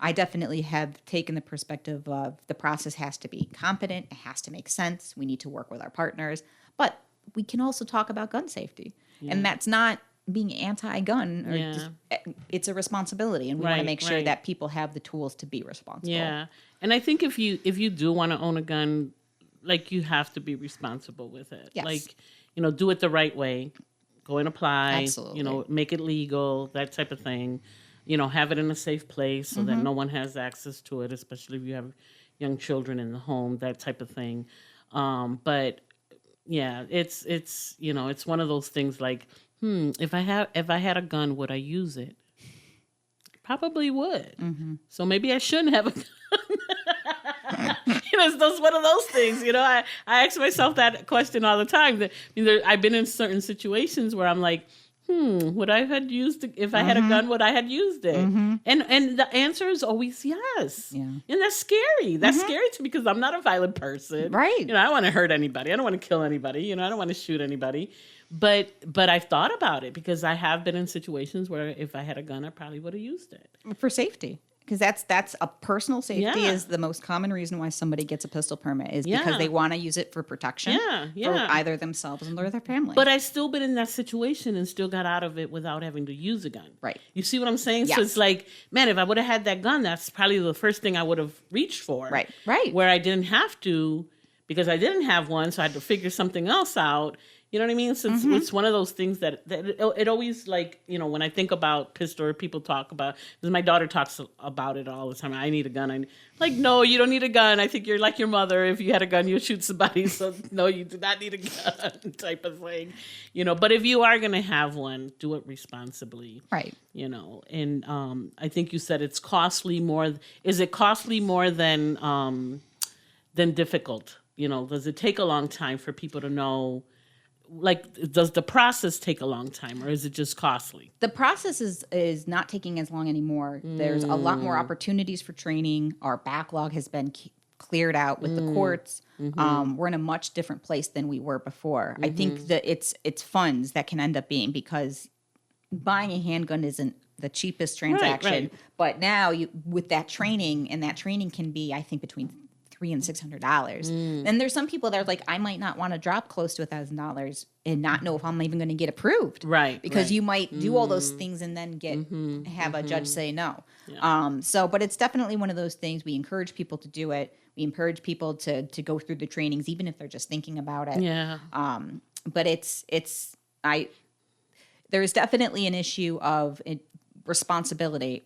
I definitely have taken the perspective of the process has to be competent. It has to make sense. We need to work with our partners. But we can also talk about gun safety. And that's not being anti-gun. It's a responsibility. And we want to make sure that people have the tools to be responsible. Yeah. And I think if you do want to own a gun, like you have to be responsible with it. Yes. Like, do it the right way. Go and apply. Absolutely. Make it legal, that type of thing. Have it in a safe place so that no one has access to it, especially if you have young children in the home, that type of thing. But yeah, it's one of those things like, if I had a gun, would I use it? Probably would. So maybe I shouldn't have a gun. It's one of those things. I ask myself that question all the time. I've been in certain situations where I'm like, Would I have used it if I had a gun? Would I have used it? And the answer is always yes. Yeah. And that's scary. That's scary to me because I'm not a violent person. Right. You know, I don't want to hurt anybody. I don't want to kill anybody. You know, I don't want to shoot anybody. But I've thought about it because I have been in situations where if I had a gun, I probably would have used it. For safety. Because that's a personal safety Yeah. is the most common reason why somebody gets a pistol permit is because Yeah. they want to use it for protection for either themselves or their family. But I still been in that situation and still got out of it without having to use a gun. Right. You see what I'm saying? So Yes. it's like, man, if I would have had that gun, that's probably the first thing I would have reached for. Right. Right. Where I didn't have to because I didn't have one, so I had to figure something else out. You know what I mean? So it's one of those things that it always, like, you know, when I think about pistol or people talk about, because my daughter talks about it all the time. I need a gun. Like, no, you don't need a gun. I think you're like your mother. If you had a gun, you'd shoot somebody. So no, you do not need a gun type of thing. You know, but if you are going to have one, do it responsibly. Right. You know, and I think you said it's costly more. Is it costly more than difficult? You know, does it take a long time for people to know? Like, does the process take a long time or is it just costly? The process is not taking as long anymore. There's a lot more opportunities for training. Our backlog has been cleared out with the courts. We're in a much different place than we were before. I think that it's funds that can end up being because buying a handgun isn't the cheapest transaction. Right. But now with that training, and that training can be, I think, between $300 and $600. And there's some people that are like, I might not want to drop close to $1,000 and not know if I'm even going to get approved. Right. Because you might do all those things and then have a judge say no. Yeah. But it's definitely one of those things. We encourage people to do it. We encourage people to go through the trainings, even if they're just thinking about it. Yeah. But there's definitely an issue of responsibility.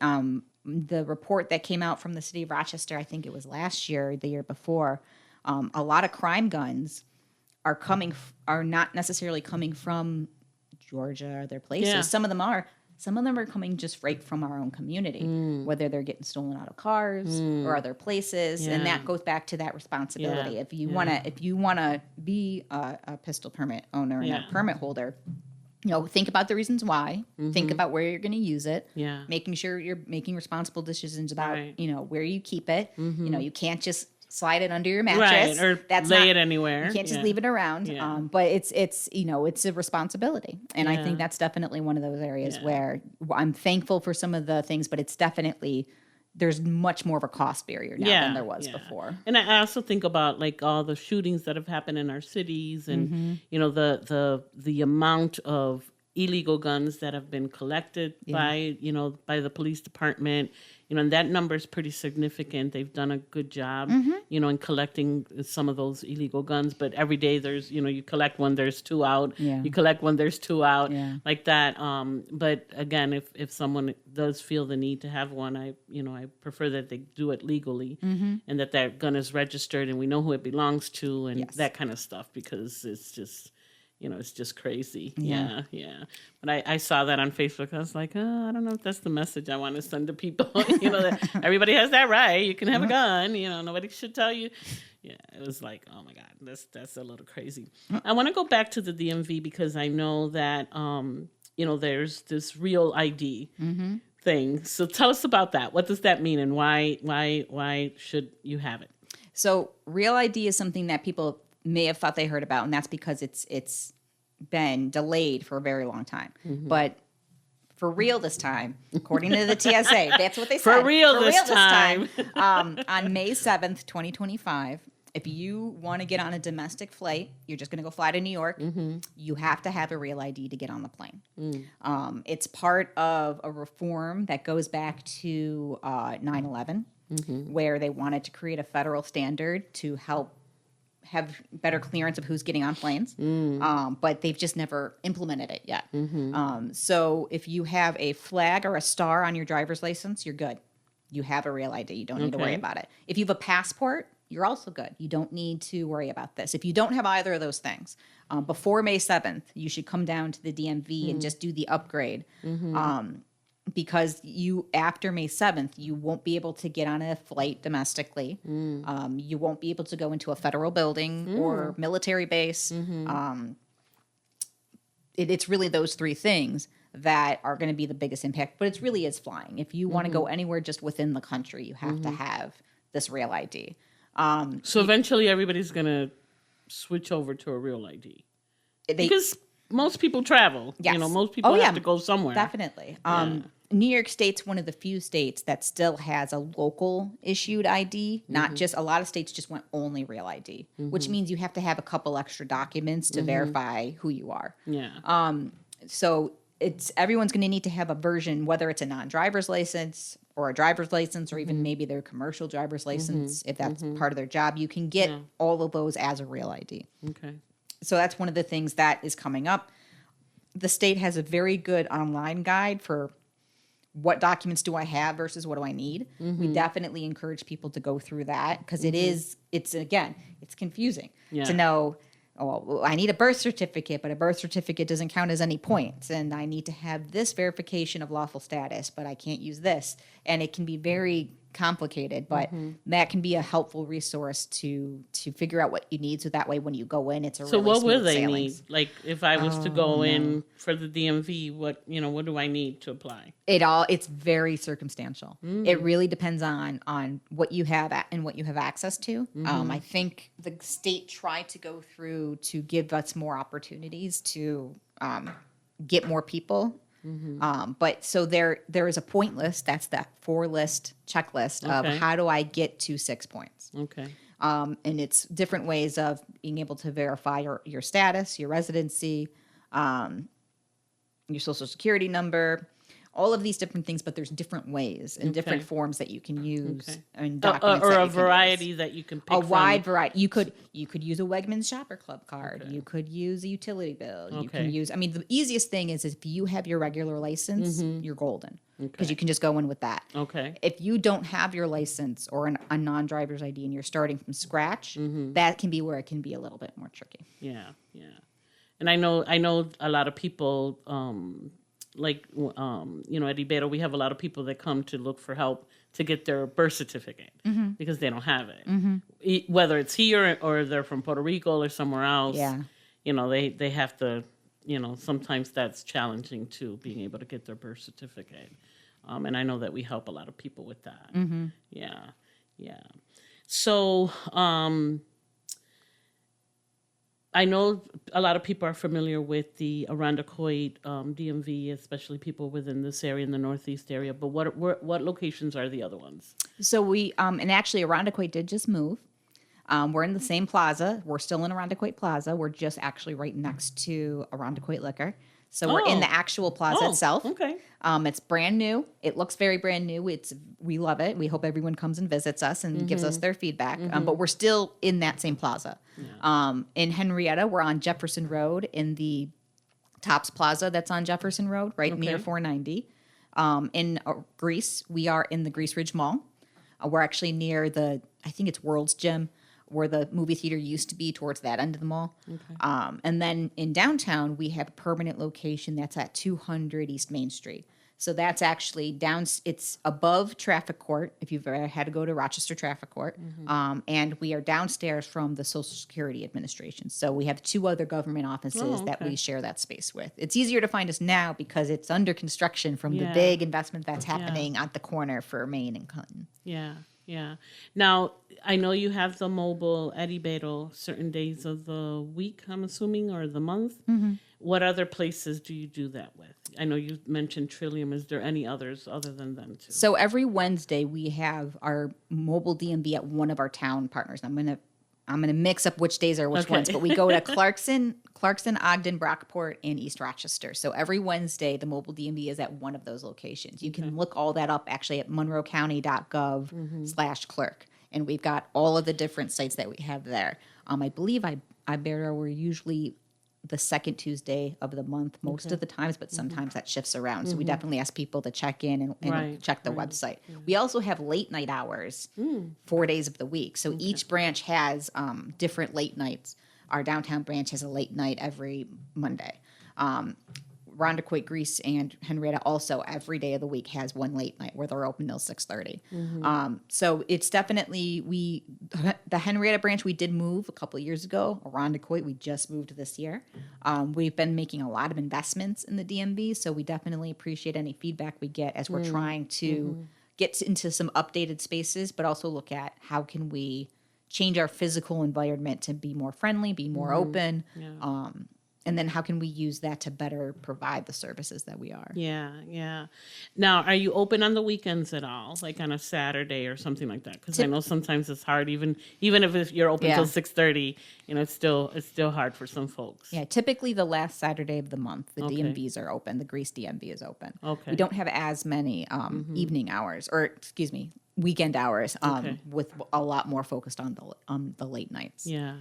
The report that came out from the city of Rochester, I think it was last year, the year before, a lot of crime guns are not necessarily coming from Georgia or other places. Yeah. Some of them are. Some of them are coming just right from our own community, whether they're getting stolen out of cars or other places, and that goes back to that responsibility. If you wanna be a pistol permit owner and a permit holder, you know, think about the reasons why. Think about where you're going to use it. Yeah. Making sure you're making responsible decisions about, Right. you know, where you keep it. You know, you can't just slide it under your mattress. Right. Or lay it anywhere. You can't just leave it around. Yeah. But it's you know, it's a responsibility. And I think that's definitely one of those areas where I'm thankful for some of the things, but it's definitely, there's much more of a cost barrier now than there was before. And I also think about like all the shootings that have happened in our cities and, you know, the amount of illegal guns that have been collected by the police department, you know, and that number is pretty significant. They've done a good job, you know, in collecting some of those illegal guns. But every day there's, you know, you collect one, there's two out. Yeah. You collect one, there's two out, Yeah. like that. But again, if someone does feel the need to have one, I prefer that they do it legally and that gun is registered and we know who it belongs to and that kind of stuff, because it's just, you know, it's just crazy. Yeah. But I saw that on Facebook. I was like, oh, I don't know if that's the message I want to send to people. You know, that everybody has that right. You can have a gun. You know, nobody should tell you. Yeah, it was like, oh my God, that's a little crazy. I want to go back to the DMV because I know that, you know, there's this real ID thing. So tell us about that. What does that mean, and why should you have it? So real ID is something that people may have thought they heard about, and that's because it's been delayed for a very long time. But for real this time, according to the TSA, that's what they said. For real this time. On May 7th, 2025, if you want to get on a domestic flight, you're just going to go fly to New York, you have to have a real ID to get on the plane. It's part of a reform that goes back to 9/11, where they wanted to create a federal standard to help have better clearance of who's getting on planes, but they've just never implemented it yet. So if you have a flag or a star on your driver's license, you're good. You have a real ID. You don't need to worry about it. If you have a passport, you're also good. You don't need to worry about this. If you don't have either of those things, before May 7th, you should come down to the DMV and just do the upgrade. Because after May 7th, you won't be able to get on a flight domestically. You won't be able to go into a federal building or military base. it's really those three things that are going to be the biggest impact. But it really is flying. If you want to go anywhere just within the country, you have to have this real ID. So eventually everybody's going to switch over to a real ID. Because most people travel. Yes. Most people have to go somewhere. Definitely. New York State's one of the few states that still has a local issued ID, not just, a lot of states just went only real ID, which means you have to have a couple extra documents to verify who you are. Yeah. So everyone's going to need to have a version, whether it's a non-driver's license or a driver's license, or even maybe their commercial driver's license, if that's part of their job. You can get all of those as a real ID. Okay. So that's one of the things that is coming up. The state has a very good online guide for what documents do I have versus what do I need. We definitely encourage people to go through that because it's confusing to know, well, I need a birth certificate, but a birth certificate doesn't count as any points. And I need to have this verification of lawful status, but I can't use this. And it can be very complicated, but that can be a helpful resource to figure out what you need. So that way, when you go in, it's a really what will smooth they sailings. need? Like if I was to go in for the DMV, what do I need to apply? It's very circumstantial. It really depends on what you have and what you have access to. I think the state tried to go through to give us more opportunities to get more people. But so there is a point list. That's that 4-list checklist of how do I get to 6 points. Okay. And it's different ways of being able to verify your status, your residency, your social security number, all of these different things, but there's different ways and different forms that you can use and documents or that a you can variety use. that you can pick A from. wide variety. You could use a Wegmans Shopper Club card. You could use a utility bill. You can use. I mean, the easiest thing is if you have your regular license, you're golden because you can just go in with that. Okay. If you don't have your license or a non-driver's ID and you're starting from scratch, that can be where it can be a little bit more tricky. Yeah, yeah. And I know a lot of people. At Ibeto, we have a lot of people that come to look for help to get their birth certificate because they don't have it. Whether it's here or they're from Puerto Rico or somewhere else, they have to, sometimes that's challenging too, being able to get their birth certificate. And I know that we help a lot of people with that. Yeah, yeah. So, I know a lot of people are familiar with the Irondequoit DMV, especially people within this area in the Northeast area. But what locations are the other ones? So we and actually Irondequoit did just move. We're in the same plaza. We're still in Irondequoit Plaza. We're just actually right next to Irondequoit Liquor. So we're in the actual plaza itself. Okay. It's brand new. It looks very brand new. We love it. We hope everyone comes and visits us and gives us their feedback. But we're still in that same plaza. Yeah. In Henrietta, we're on Jefferson Road in the Tops Plaza that's on Jefferson Road, right near 490. In Greece, we are in the Greece Ridge Mall. We're actually near I think it's World's Gym, where the movie theater used to be, towards that end of the mall. Okay. And then in downtown, we have a permanent location that's at 200 East Main Street. So that's actually it's above Traffic Court, if you've ever had to go to Rochester Traffic Court. And we are downstairs from the Social Security Administration. So we have 2 other government offices that we share that space with. It's easier to find us now because it's under construction from the big investment that's happening at the corner for Main and Clinton. Yeah. Yeah. Now, I know you have the mobile at Ibeto certain days of the week, I'm assuming, or the month. What other places do you do that with? I know you mentioned Trillium. Is there any others other than them too? So every Wednesday we have our mobile DMV at one of our town partners. I'm gonna mix up which days are which ones, but we go to Clarkson, Ogden, Brockport, and East Rochester. So every Wednesday, the mobile DMV is at one of those locations. You can look all that up actually at monroecounty.gov/clerk. And we've got all of the different sites that we have there. I believe Ibeto, we're usually the second Tuesday of the month most of the times, but sometimes that shifts around. So we definitely ask people to check in and check the website. We also have late night hours 4 days of the week. So each branch has different late nights. Our downtown branch has a late night every Monday. Rondequoit, Greece, and Henrietta also every day of the week has one late night where they're open till 6:30. So it's definitely the Henrietta branch we did move a couple of years ago. Rondequoit we just moved this year. We've been making a lot of investments in the DMV, so we definitely appreciate any feedback we get as we're trying to get into some updated spaces, but also look at how can we change our physical environment to be more friendly, be more open. And then how can we use that to better provide the services that we are? Yeah. Now, are you open on the weekends at all, like on a Saturday or something like that? Because I know sometimes it's hard, even if you're open till 6:30. It's still hard for some folks. Yeah, typically the last Saturday of the month, the DMVs are open. The Greece DMV is open. Okay. We don't have as many evening hours, or weekend hours, with a lot more focused on the late nights. Yeah.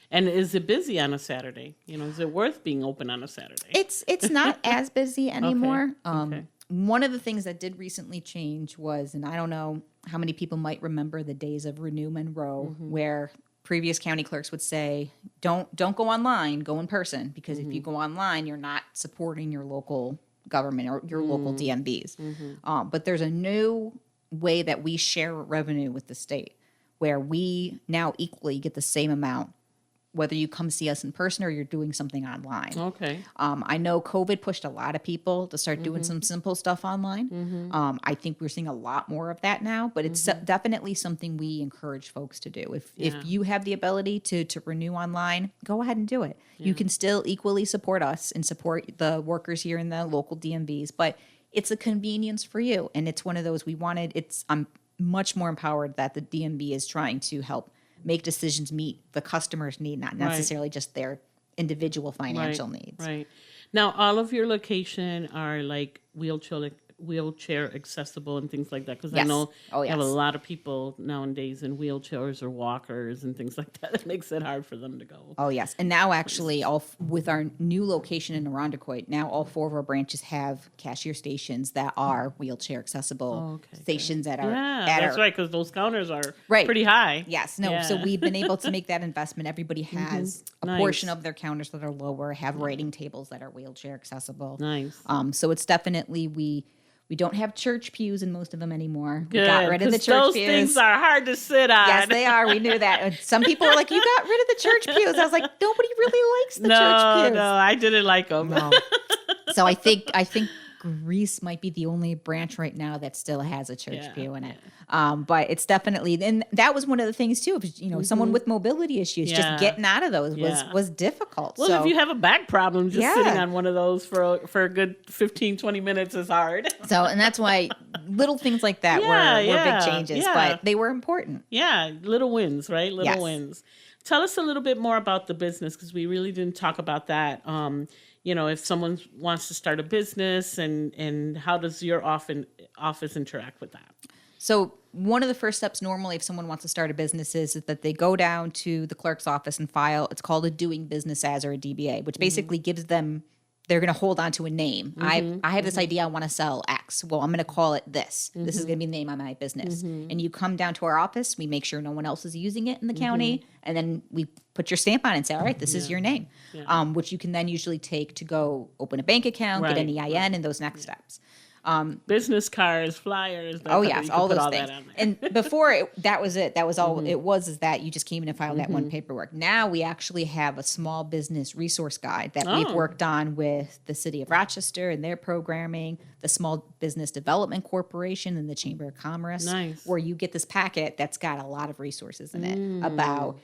And is it busy on a Saturday? Is it worth being open on a Saturday? It's not as busy anymore. Okay. One of the things that did recently change was, and I don't know how many people might remember the days of Renew Monroe, where previous county clerks would say, don't go online, go in person, because if you go online, you're not supporting your local government or your local DMVs. But there's a new way that we share revenue with the state, where we now equally get the same amount, whether you come see us in person or you're doing something online. Okay. I know COVID pushed a lot of people to start doing some simple stuff online. I think we're seeing a lot more of that now, but it's definitely something we encourage folks to do. If you have the ability to renew online, go ahead and do it. You can still equally support us and support the workers here in the local DMVs, but it's a convenience for you. And it's one of those I'm much more empowered that the DMV is trying to help make decisions meet the customer's need, not necessarily just their individual financial needs. Right. Now, all of your location are like wheelchair accessible and things like that? Because I know you have a lot of people nowadays in wheelchairs or walkers and things like that. It makes it hard for them to go. Oh, yes. And now actually, with our new location in Rondequoit, now all 4 of our branches have cashier stations that are wheelchair accessible stations that are... that's right, because those counters are pretty high. Yes. No, so we've been able to make that investment. Everybody has a portion of their counters that are lower, have writing tables that are wheelchair accessible. Nice. So it's definitely... We don't have church pews in most of them anymore. Good, we got rid of the church those pews. Things are hard to sit on. Yes, they are. We knew that. Some people were like, you got rid of the church pews. I was like, nobody really likes the church pews. No, I didn't like them. No. So I think Greece might be the only branch right now that still has a church pew in it. But it's definitely, and that was one of the things too. Someone with mobility issues, just getting out of those was difficult. Well, if you have a back problem, just sitting on one of those for a good 15, 20 minutes is hard. So, and that's why little things like that were big changes, but they were important. Yeah, little wins, right? Little wins. Tell us a little bit more about the business, because we really didn't talk about that. If someone wants to start a business, and how does your office interact with that? So one of the first steps normally if someone wants to start a business is that they go down to the clerk's office and file, it's called a doing business as, or a DBA, which basically gives them, they're going to hold on to a name. I have this idea, I want to sell X. Well, I'm going to call it this. This is going to be the name of my business. And you come down to our office, we make sure no one else is using it in the county, and then we put your stamp on it and say, all right, this is your name, which you can then usually take to go open a bank account, get an EIN, and those next steps. Business cards, flyers. All those things. And before that was it. That was all it was, is that you just came in and filed that one paperwork. Now we actually have a small business resource guide that we've worked on with the City of Rochester and their programming, the Small Business Development Corporation and the Chamber of Commerce, where you get this packet that's got a lot of resources in it about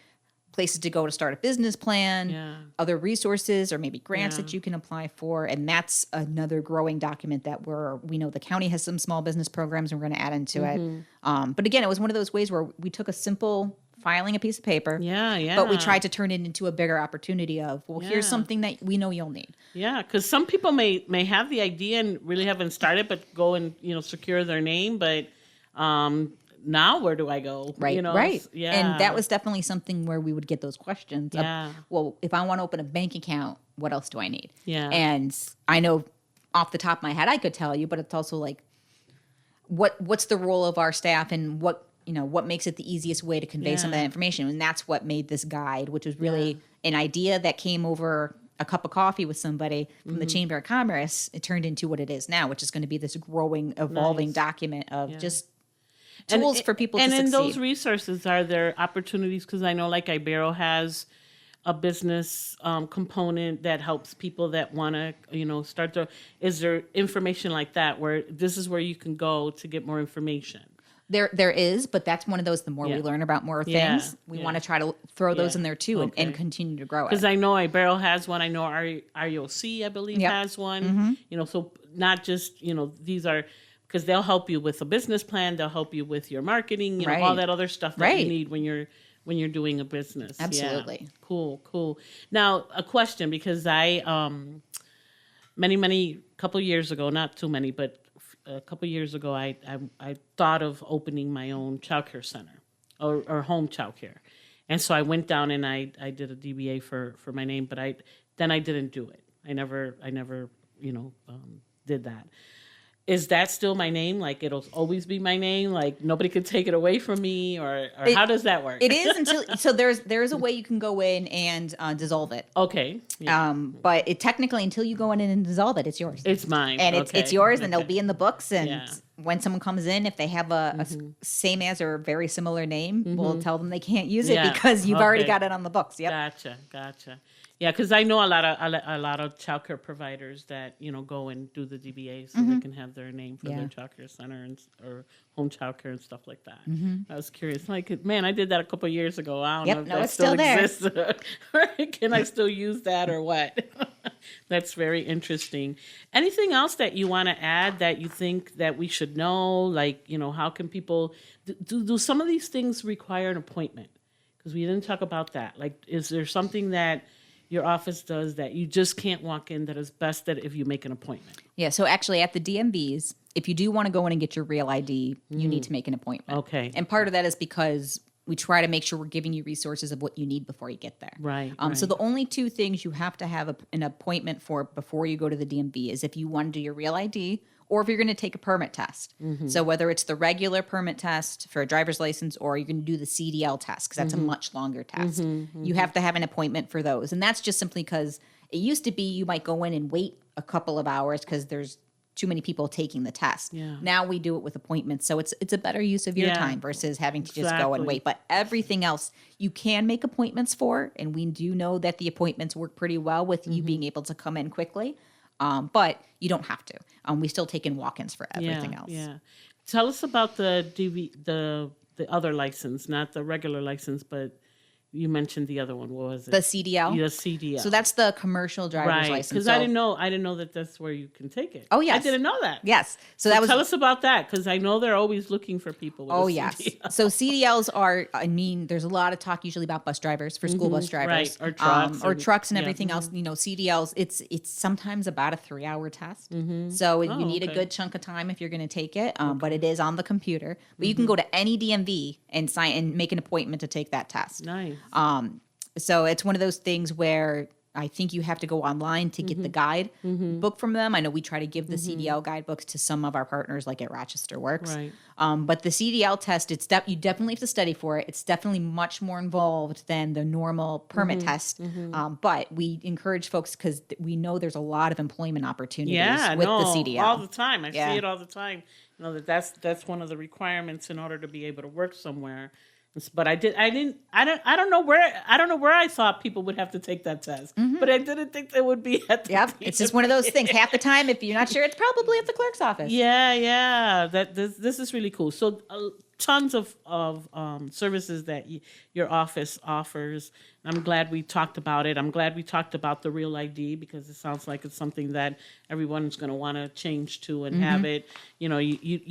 places to go to start a business plan, other resources, or maybe grants that you can apply for. And that's another growing document that we know the county has some small business programs and we're going to add into it. But again, it was one of those ways where we took a simple filing a piece of paper, but we tried to turn it into a bigger opportunity of, here's something that we know you'll need. Yeah, because some people may have the idea and really haven't started, but go and, secure their name, but now where do I go? Right. Yeah. And that was definitely something where we would get those questions. Well, if I want to open a bank account, what else do I need? Yeah. And I know off the top of my head, I could tell you, but it's also like, what's the role of our staff, and what makes it the easiest way to convey some of that information? And that's what made this guide, which was really an idea that came over a cup of coffee with somebody from the Chamber of Commerce, it turned into what it is now, which is going to be this growing, evolving document of just tools for people to succeed. And in those resources, are there opportunities? Because I know like Ibero has a business component that helps people that want to, start to, is there information like that where this is where you can go to get more information? There is, but that's one of those, the more we learn about more things, we want to try to throw those in there too and continue to grow it. Because I know Ibero has one. I know REOC, I believe, has one. So not just, these are, because they'll help you with a business plan. They'll help you with your marketing, all that other stuff that you need when you're doing a business. Absolutely. Yeah. Cool. Now, a question, because I, couple years ago, not too many, but a couple years ago, I thought of opening my own childcare center or home childcare. And so I went down and I did a DBA for my name, but I didn't do it. I never did that. Is that still my name? Like it'll always be my name? Like nobody could take it away from me, or how does that work? It is so there's a way you can go in and dissolve it. Okay. Yeah. But it technically until you go in and dissolve it, it's yours. It's mine. And it's yours, and it'll be in the books. And when someone comes in, if they have a same as or very similar name, we'll tell them they can't use it because you've already got it on the books. Yep. Gotcha. Yeah, because I know a lot of childcare providers that go and do the DBA so they can have their name for their childcare center or home childcare and stuff like that. I was curious, like, man, I did that a couple of years ago. I don't know if that still exists. Can I still use that or what? That's very interesting. Anything else that you want to add that you think that we should know? Like, how can people do some of these things require an appointment? Because we didn't talk about that. Like, is there something that your office does that you just can't walk in that is best that if you make an appointment? Yeah, so actually at the DMVs, if you do want to go in and get your real ID, you need to make an appointment. Okay. And part of that is because we try to make sure we're giving you resources of what you need before you get there. Right. So the only two things you have to have an appointment for before you go to the DMV is if you want to do your real ID or if you're going to take a permit test. So whether it's the regular permit test for a driver's license or you're going to do the CDL test, because that's a much longer test, you have to have an appointment for those. And that's just simply because it used to be you might go in and wait a couple of hours because there's too many people taking the test. Yeah. Now we do it with appointments. So it's a better use of your time versus having to just go and wait. But everything else you can make appointments for. And we do know that the appointments work pretty well with you being able to come in quickly. But you don't have to. We still take in walk-ins for everything else. Yeah. Tell us about the other license, not the regular license, but you mentioned the other one. What was it? The CDL? The CDL. So that's the commercial driver's license. Because I didn't know that that's where you can take it. Oh, yes. I didn't know that. Yes. So that was. Tell us about that, because I know they're always looking for people with a CDL. Yes. So CDLs are, there's a lot of talk usually about bus drivers, for school bus drivers. Right, or trucks. Or trucks and everything else. CDLs, it's sometimes about a 3-hour test. So you need a good chunk of time if you're going to take it, but it is on the computer. But you can go to any DMV and sign and make an appointment to take that test. Nice. So it's one of those things where I think you have to go online to get the guide book from them. I know we try to give the CDL guidebooks to some of our partners, like at Rochester Works. Right. But the CDL test, you definitely have to study for it. It's definitely much more involved than the normal permit test. But we encourage folks because we know there's a lot of employment opportunities with the CDL. All the time. I see it all the time. That's one of the requirements in order to be able to work somewhere. But I don't know where I thought people would have to take that test. But I didn't think they would be at the DMV. It's just one of those things. Half the time, if you're not sure, it's probably at the clerk's office. Yeah. This is really cool. So tons of services that your office offers. I'm glad we talked about it. I'm glad we talked about the Real ID because it sounds like it's something that everyone's going to want to change to and have it. You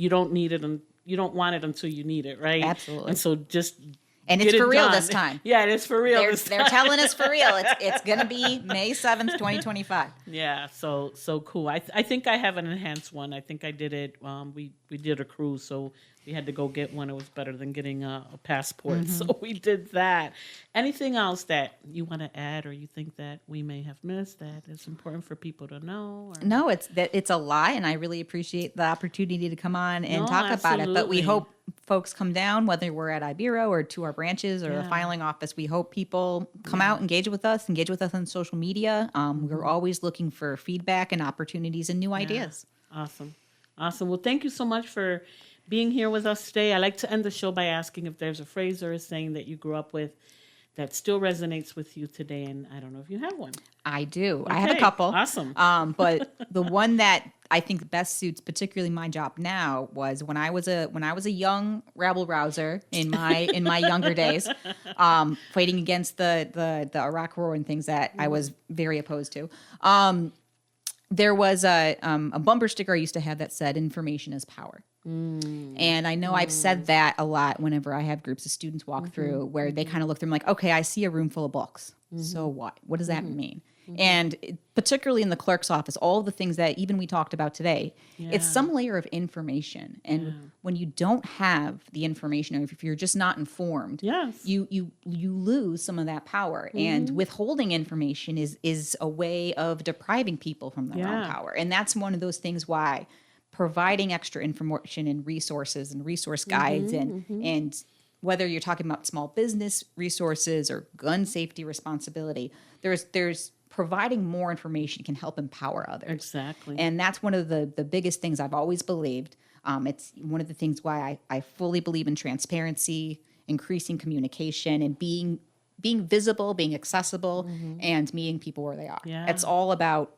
don't need it you don't want it until you need it, right? Absolutely. And so just and it's for real this time. Yeah, it is for real this time. They're telling us for real. It's going to be May 7th, 2025. Yeah, so cool. I think I have an enhanced one. I think I did it. We did a cruise, so we had to go get one. It was better than getting a passport, so we did that. Anything else that you want to add or you think that we may have missed that is important for people to know? Or? No, it's a lie, and I really appreciate the opportunity to come on and talk about it. But we hope folks come down, whether we're at Ibero or to our branches or the filing office. We hope people come out, engage with us on social media. We're always looking for feedback and opportunities and new ideas. Awesome. Well, thank you so much for being here with us today. I like to end the show by asking if there's a phrase or a saying that you grew up with that still resonates with you today, and I don't know if you have one. I do. Okay. I have a couple. Awesome. But the one that I think best suits particularly my job now was when I was a young rabble rouser in my younger days, fighting against the Iraq War and things that I was very opposed to. There was a bumper sticker I used to have that said "Information is power." And I know I've said that a lot whenever I have groups of students walk through where they kind of look through them like, okay, I see a room full of books. So what? What does that mean? And particularly in the clerk's office, all the things that even we talked about today, it's some layer of information. And when you don't have the information, or if you're just not informed, you lose some of that power. And withholding information is a way of depriving people from their own power. And that's one of those things why providing extra information and resources and resource guides and whether you're talking about small business resources or gun safety responsibility, there's providing more information can help empower others. Exactly. And that's one of the biggest things I've always believed. It's one of the things why I fully believe in transparency, increasing communication, and being visible, being accessible, and meeting people where they are. It's all about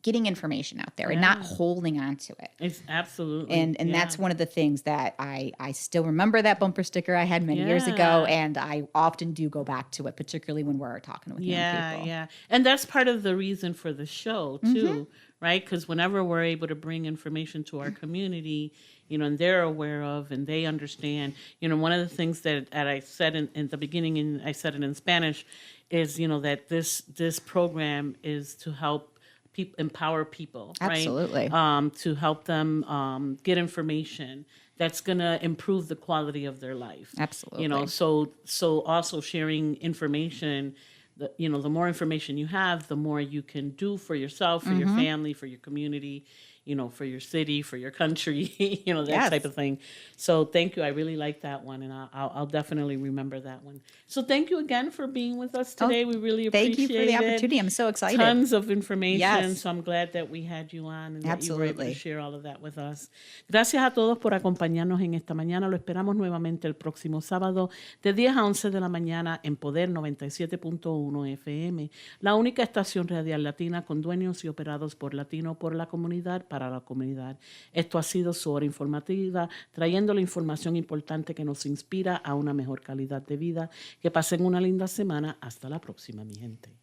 getting information out there and not holding on to it. It's absolutely. And that's one of the things that I still remember that bumper sticker I had many years ago, and I often do go back to it, particularly when we're talking with young people. Yeah. And that's part of the reason for the show too, right? Because whenever we're able to bring information to our community, and they're aware of and they understand, one of the things that I said in the beginning, and I said it in Spanish, is, that this program is to help empower people, Absolutely. right? To help them get information that's going to improve the quality of their life. Absolutely. So also sharing information, the more information you have, the more you can do for yourself, for your family, for your community, for your city, for your country, that type of thing. So thank you. I really like that one, and I'll definitely remember that one. So thank you again for being with us today. We really appreciate it. Thank you for the opportunity. I'm so excited. Tons of information. Yes. So I'm glad that we had you on and that you were able Absolutely. to share all of that with us. Gracias a todos por acompañarnos en esta mañana. Lo esperamos nuevamente el próximo sábado de 10 a 11 de la mañana en Poder 97.1 FM, la única estación radial latina con dueños y operados por latino, por la comunidad, para la comunidad. Esto ha sido su hora informativa, trayendo la información importante que nos inspira a una mejor calidad de vida. Que pasen una linda semana. Hasta la próxima, mi gente.